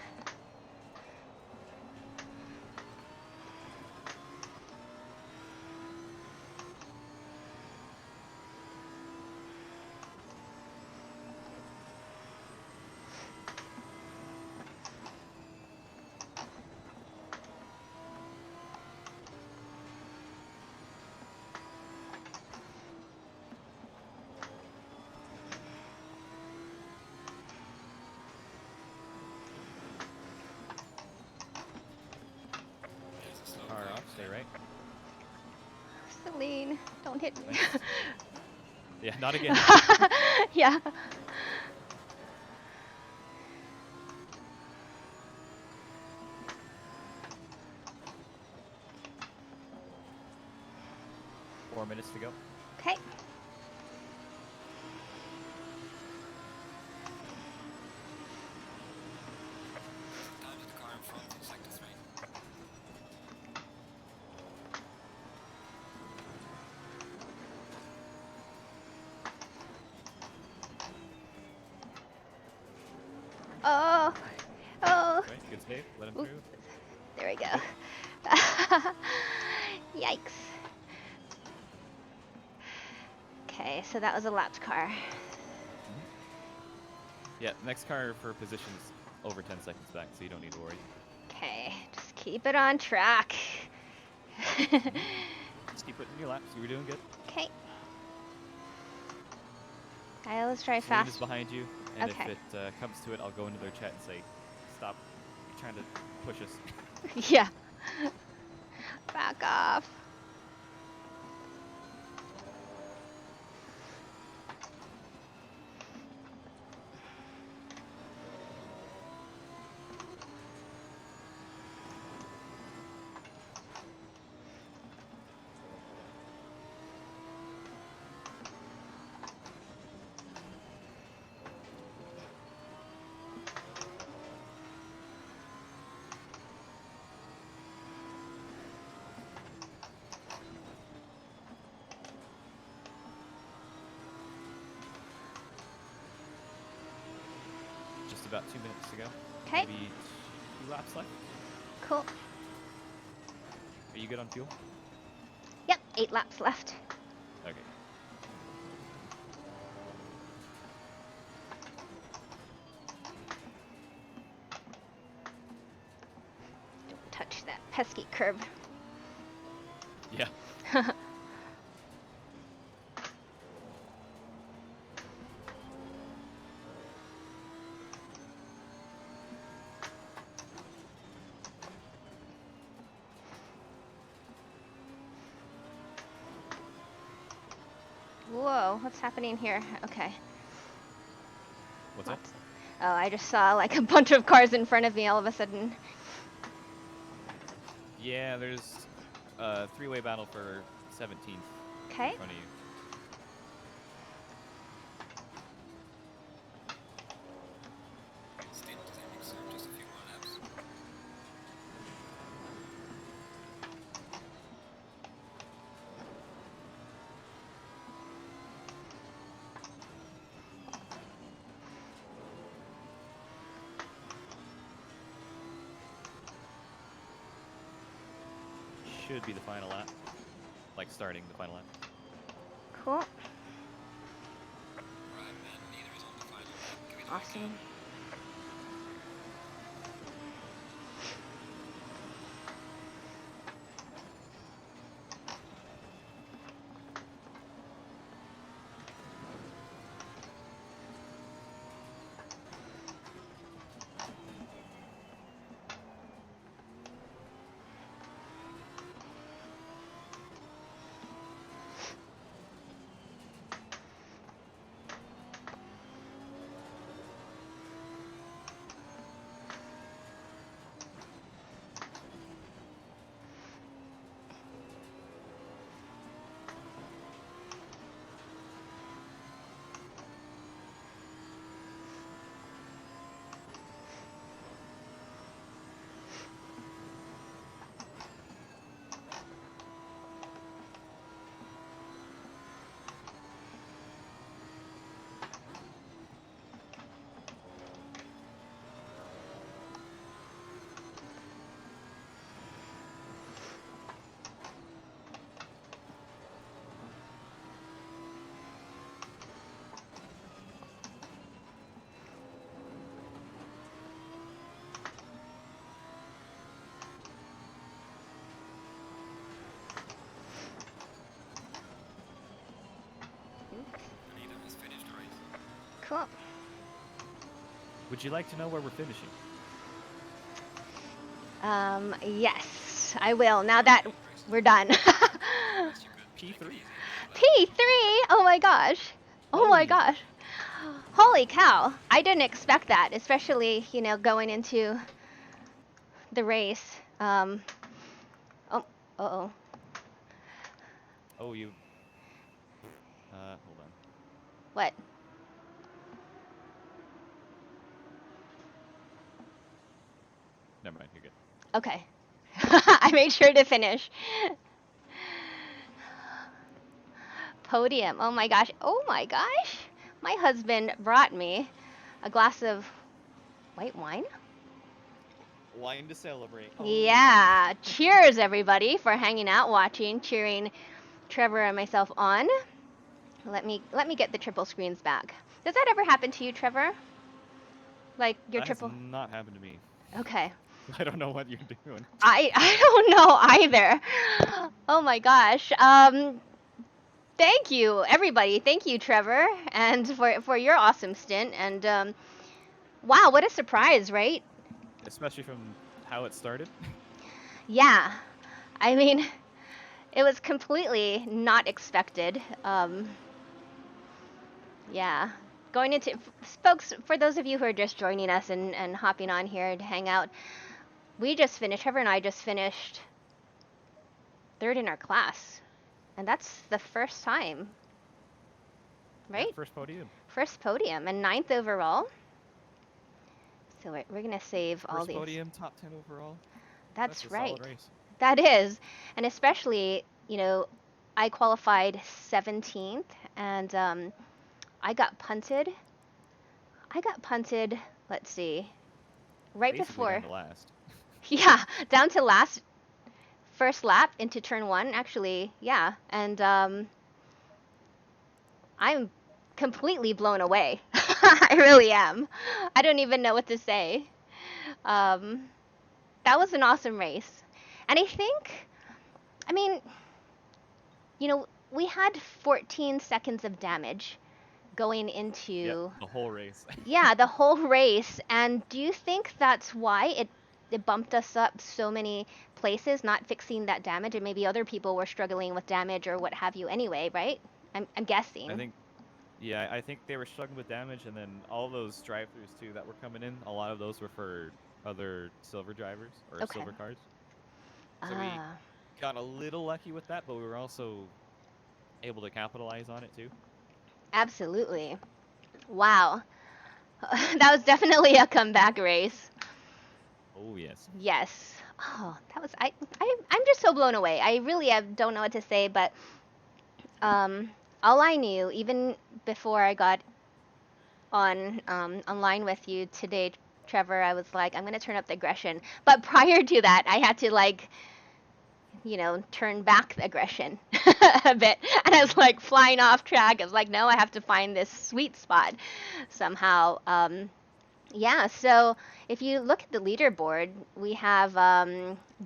Car off, stay right.
Celine, don't hit me.
Nice. Yeah, not again.
Yeah.
Four minutes to go.
Okay.
Down to the car in front in sector 3.
Oh. Oh.
Right, good save. Let him
Oop.
through.
There we go. Yikes. Okay, so that was a lapped car.
Yeah, next car for positions over 10 seconds back, so you don't need to worry.
Okay, just keep it on track.
Just keep putting your laps. You were doing good.
Okay. I always try
Celine is
fast.
behind you, and
Okay.
if it comes to it, I'll go into their chat and say, "Stop! You're trying to push us."
Yeah. Back off.
Just about 2 minutes to go.
Okay.
Maybe 2 laps left.
Cool.
Are you good on fuel?
Yep, 8 laps left.
Okay.
Don't touch that pesky curb.
Yeah.
Whoa, what's happening here? Okay.
What's that?
Oh, I just saw like a bunch of cars in front of me all of a sudden.
Yeah, there's a 3-way battle for 17th
Okay.
in front of you.
Stint is aiming soon, just a few more laps.
Should be the final lap. Like starting the final lap.
Cool.
Right, man, neither is on the final lap. Give it a
Awesome. Cool.
Would you like to know where we're finishing?
Yes, I will. Now that we're done.
P3.
P3. Oh my gosh. Oh my
Podium.
gosh. Holy cow. I didn't expect that, especially, going into the race. Oh, uh-oh.
Oh, you. Hold on.
What?
Never mind. You're good.
Okay. I made sure to finish. Podium. Oh my gosh. Oh my gosh. My husband brought me a glass of white wine.
Wine to celebrate. Oh,
Yeah. Cheers, everybody, for hanging out, watching, cheering Trevor and myself on. Let me get the triple screens back. Does that ever happen to you, Trevor? Like your
that
triple?
has not happened to me.
Okay.
I don't know what you're doing.
I don't know either. Oh my gosh. Thank you, everybody. Thank you, Trevor, and for your awesome stint. And wow, what a surprise, right?
Especially from how it started.
Yeah. I mean, it was completely not expected. Yeah. Going into, folks, for those of you who are just joining us and hopping on here to hang out, Trevor and I just finished third in our class. And that's the first time, right?
Yeah, first podium.
First podium and 9th overall. So we're going to save all
First
these.
podium, top 10 overall.
That's
a
right.
Solid race.
That is. And especially, I qualified 17th and I got punted. Let's see, right
Basically
before.
down to last.
Yeah, down to last, first lap into turn 1, actually, yeah. And I'm completely blown away. I really am. I don't even know what to say. That was an awesome race. And I mean, we had 14 seconds of damage going into
Yeah, the whole race.
yeah, the whole race. And do you think that's why it bumped us up so many places, not fixing that damage, and maybe other people were struggling with damage or what have you anyway, right? I'm guessing.
I think they were struggling with damage, and then all those drive-throughs too that were coming in. A lot of those were for other silver drivers or
Okay.
silver cars. So we got a little lucky with that, but we were also able to capitalize on it too.
Absolutely. Wow. That was definitely a comeback race.
Oh yes.
Yes. Oh, that was I'm just so blown away. I really don't know what to say, but all I knew, even before I got online with you today, Trevor, I was like, I'm gonna turn up the aggression. But prior to that, I had to turn back the aggression a bit. And I was like flying off track. I was like, no, I have to find this sweet spot somehow. Yeah, so if you look at the leaderboard, we have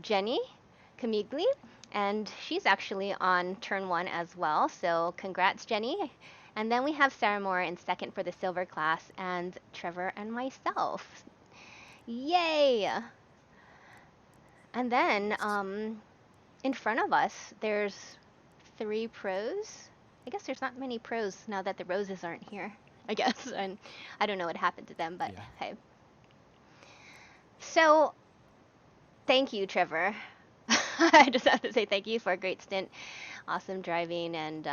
Jenny Camigli, and she's actually on turn 1 as well. So congrats, Jenny. And then we have Sarah Moore in second for the silver class, and Trevor and myself. Yay! And then in front of us, there's 3 pros. I guess there's not many pros now that the roses aren't here, I guess. And I don't know what happened to them, but hey. So, thank you, Trevor. I just have to say thank you for a great stint. Awesome driving and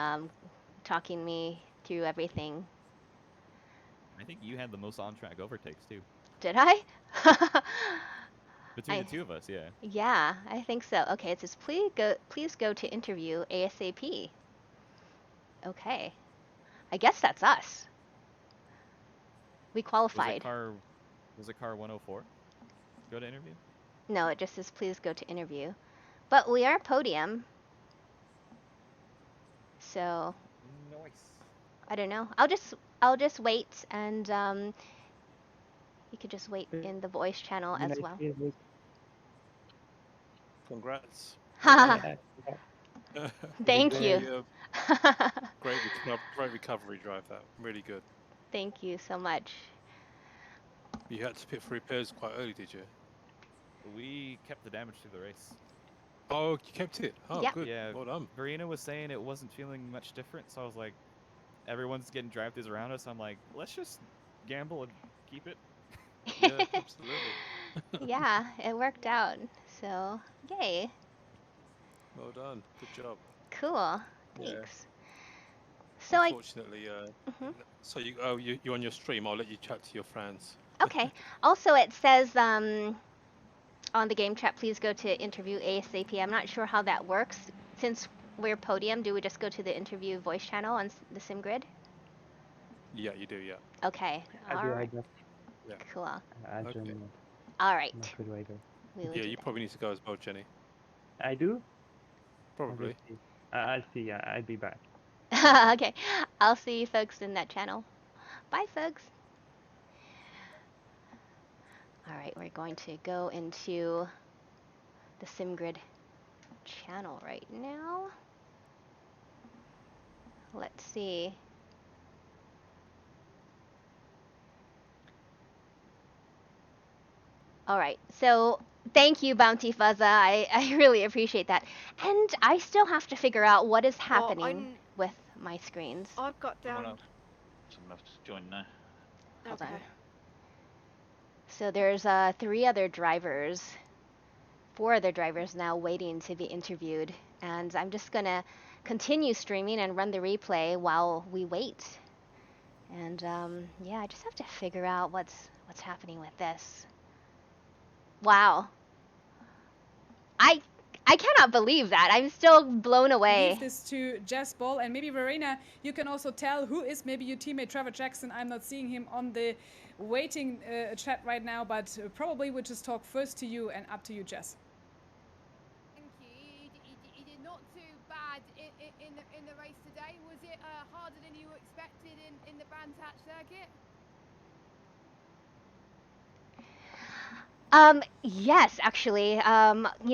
talking me through everything.
I think you had the most on-track overtakes too.
Did I?
Between the two of us, yeah.
Yeah, I think so. Okay, it says please go to interview ASAP. Okay. I guess that's us. We qualified.
Was it car 104? Go to interview?
No, it just says please go to interview. But we are podium. So
nice.
I don't know. I'll just wait, and you could just wait in the voice channel as well.
Congrats.
Thank you.
Great recovery drive. That really good.
Thank you so much.
You had to pit for repairs quite early, did you?
We kept the damage through the race.
Oh, you kept it. Oh,
Yep.
good.
Yeah,
Well done.
Verena was saying it wasn't feeling much different, so I was like, everyone's getting drive-throughs around us. I'm like, let's just gamble and keep it.
Yeah, absolutely.
Yeah, it worked out. So, yay.
Well done. Good job.
Cool.
Yeah.
Thanks. So
Unfortunately,
Mhm.
so you're on your stream. I'll let you chat to your friends.
Okay. Also, it says on the game chat, please go to interview ASAP. I'm not sure how that works. Since we're Podium, do we just go to the interview voice channel on the SimGrid?
Yeah, you do. Yeah.
Okay.
I
All
do. I
right.
just
Yeah.
Cool.
I
Okay.
joined
All right.
not good later.
We will
Yeah,
do
you probably need to go as well, Jenny.
I do.
Probably.
Let's see. I'll see. Yeah, I'll be back.
that. Okay. I'll see you folks in that channel. Bye, folks. All right. We're going to go into the SimGrid channel right now. Let's see. All right. So thank you, Bounty Fuzza. I really appreciate that. And I still have to figure out what is happening with my screens.
I've got
Someone
down.
else, someone else to join now.
Hold
Okay.
on. So there's 4 other drivers now waiting to be interviewed. And I'm just going to continue streaming and run the replay while we wait. And yeah, I just have to figure out what's happening with this. Wow. I cannot believe that. I'm still blown away.
Leave this to Jess Ball and maybe Verena. You can also tell who is maybe your teammate Trevor Jackson. I'm not seeing him on the waiting chat right now, but probably we'll just talk first to you and up to you, Jess.
Thank you. You did not too bad in the race today. Was it harder than you expected in the Brands Hatch circuit?
Yes, actually.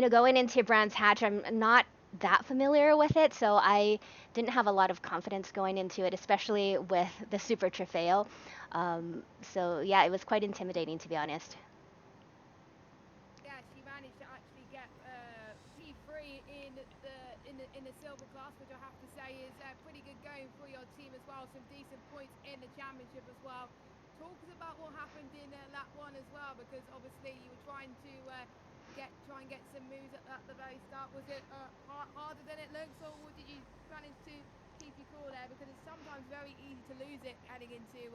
Going into Brands Hatch, I'm not that familiar with it, so I didn't have a lot of confidence going into it, especially with the Super Trofeo. So yeah, it was quite intimidating, to be honest.
Yeah, she managed to actually get P3 in the silver class, which I have to say is pretty good going for your team as well. Some decent points in the championship as well. Talk us about what happened in lap 1 as well, because obviously you were trying to try and get some moves at the very start. Was it harder than it looks, or did you manage to keep your cool there? Because it's sometimes very easy to lose it heading into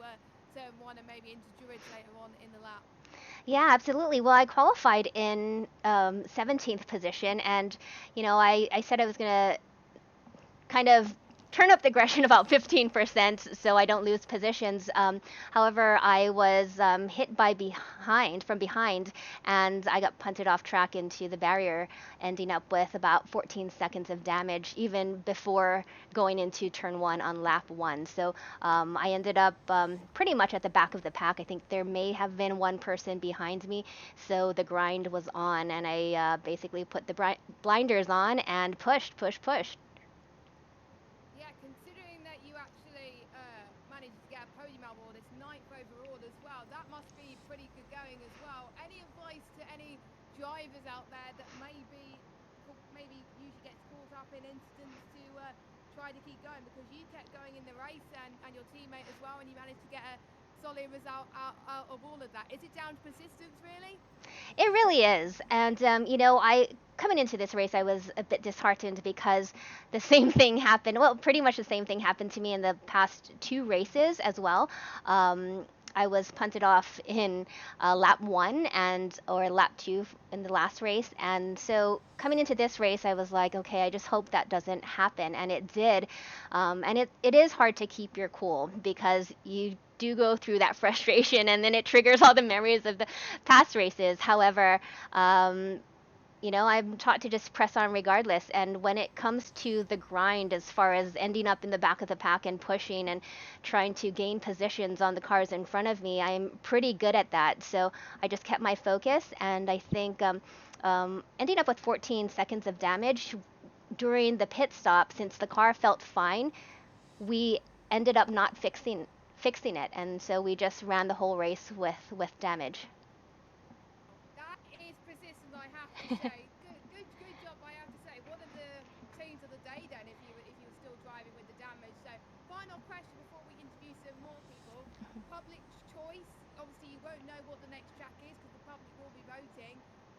turn 1 and maybe into Druids later on in the lap.
Yeah, absolutely. Well, I qualified in 17th position, and I said I was gonna kind of turn up the aggression about 15% so I don't lose positions. However, I was hit from behind, and I got punted off track into the barrier, ending up with about 14 seconds of damage even before going into turn 1 on lap 1. So I ended up pretty much at the back of the pack. I think there may have been one person behind me, so the grind was on, and I basically put the blinders on and pushed.
Yeah, considering that you actually managed to get a podium award, it's 9th overall as well. That must be pretty good going as well. Any advice to any drivers out there that maybe usually gets caught up in incidents to try to keep going, because you kept going in the race and your teammate as well, and you managed to get a solid result out of all of that. Is it down to persistence, really?
It really is. And, coming into this race, I was a bit disheartened because the same thing happened. Well, pretty much the same thing happened to me in the past 2 races as well. I was punted off in lap 1 or lap 2 in the last race. And so coming into this race, I was like, okay, I just hope that doesn't happen. And it did. And it is hard to keep your cool because you do go through that frustration, and then it triggers all the memories of the past races. However, I'm taught to just press on regardless. And when it comes to the grind, as far as ending up in the back of the pack and pushing and trying to gain positions on the cars in front of me, I'm pretty good at that. So I just kept my focus, and I think ending up with 14 seconds of damage during the pit stop, since the car felt fine, we ended up not fixing fixing it, and so we just ran the whole race with damage.
That is persistent, I have to say. Good job, I have to say. One of the teams of the day then, if you were still driving with the damage. So, final question before we interview some more people. Public choice. Obviously, you won't know what the next track is because the public will be voting.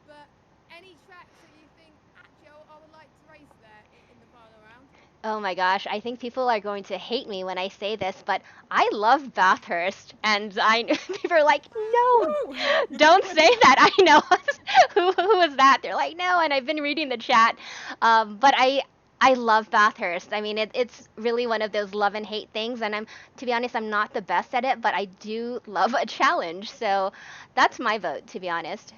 But any tracks that you think, actually, I would like to race there in the final round?
Oh my gosh, I think people are going to hate me when I say this, but I love Bathurst, and people are like, no,
Woo!
don't say that. I know who was that? They're like, no, and I've been reading the chat, but I love Bathurst. I mean, it's really one of those love and hate things, and to be honest, I'm not the best at it, but I do love a challenge, so that's my vote, to be honest.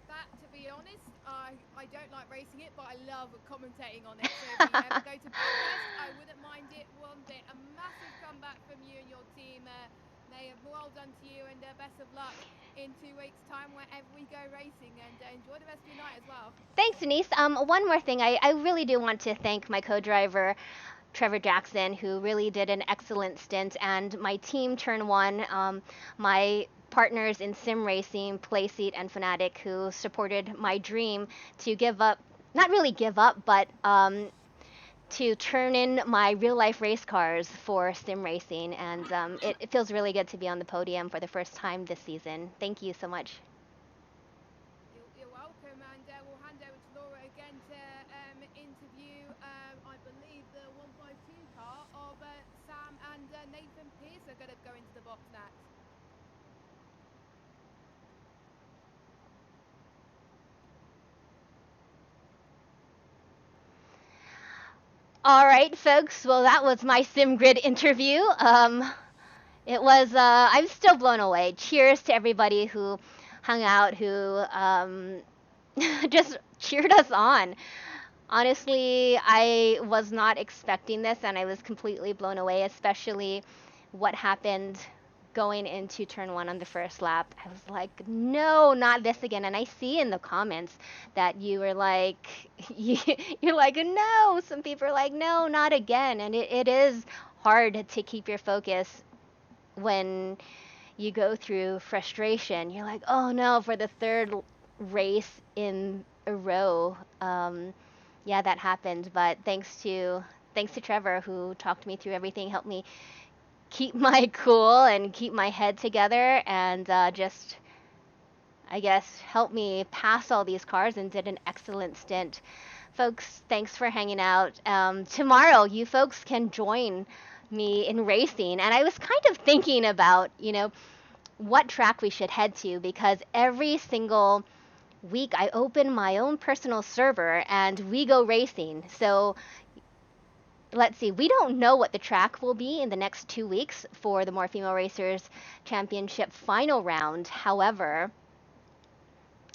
That, to be honest, I don't like racing it, but I love commentating on it. So if you ever go to Bathurst, I wouldn't mind it one bit. A massive comeback from you and your team. Well done to you, and best of luck in 2 weeks' time wherever we go racing. And enjoy the rest of your night as well.
Thanks, Denise. One more thing, I really do want to thank my co-driver, Trevor Jackson, who really did an excellent stint, and my team Turn 1, my partners in sim racing, Playseat and Fanatic, who supported my dream to give up, not really give up, but to turn in my real life race cars for sim racing, and it feels really good to be on the podium for the first time this season. Thank you so much.
You're welcome, and we'll hand over to Laura again to interview, I believe, the 152 car of Sam and Nathan Pierce are going to go into the box next.
All right, folks. Well, that was my SimGrid interview. It was, I'm still blown away. Cheers to everybody who hung out, who just cheered us on. Honestly, I was not expecting this, and I was completely blown away, especially what happened going into turn 1 on the first lap. I was like, no, not this again. And I see in the comments that you were like, you're like, no. Some people are like, no, not again. And it is hard to keep your focus when you go through frustration. You're like, oh no, for the third race in a row. Yeah, that happened. But thanks to Trevor, who talked me through everything, helped me keep my cool and keep my head together, and just, I guess, help me pass all these cars and did an excellent stint. Folks, thanks for hanging out. Tomorrow, you folks can join me in racing, and I was kind of thinking about, what track we should head to, because every single week I open my own personal server and we go racing. So let's see, we don't know what the track will be in the next 2 weeks for the More Female Racers Championship final round. However,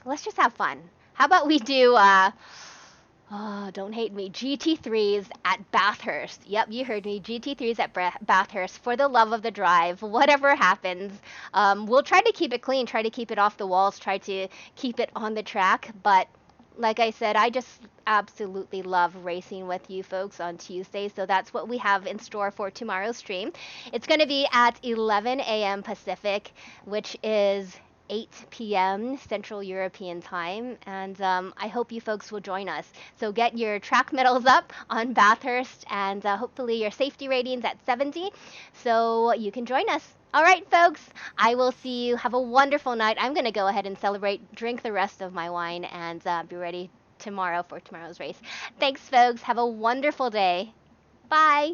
let's just have fun. How about we do, oh, don't hate me, GT3s at Bathurst. Yep, you heard me, GT3s at Bathurst for the love of the drive. Whatever happens, we'll try to keep it clean, try to keep it off the walls, try to keep it on the track, but like I said, I just absolutely love racing with you folks on Tuesday. So that's what we have in store for tomorrow's stream. It's going to be at 11 a.m. Pacific, which is 8 p.m. Central European time. And I hope you folks will join us. So get your track medals up on Bathurst, and hopefully your safety ratings at 70 so you can join us. All right, folks, I will see you. Have a wonderful night. I'm going to go ahead and celebrate, drink the rest of my wine, and be ready tomorrow for tomorrow's race. Thanks, folks. Have a wonderful day. Bye.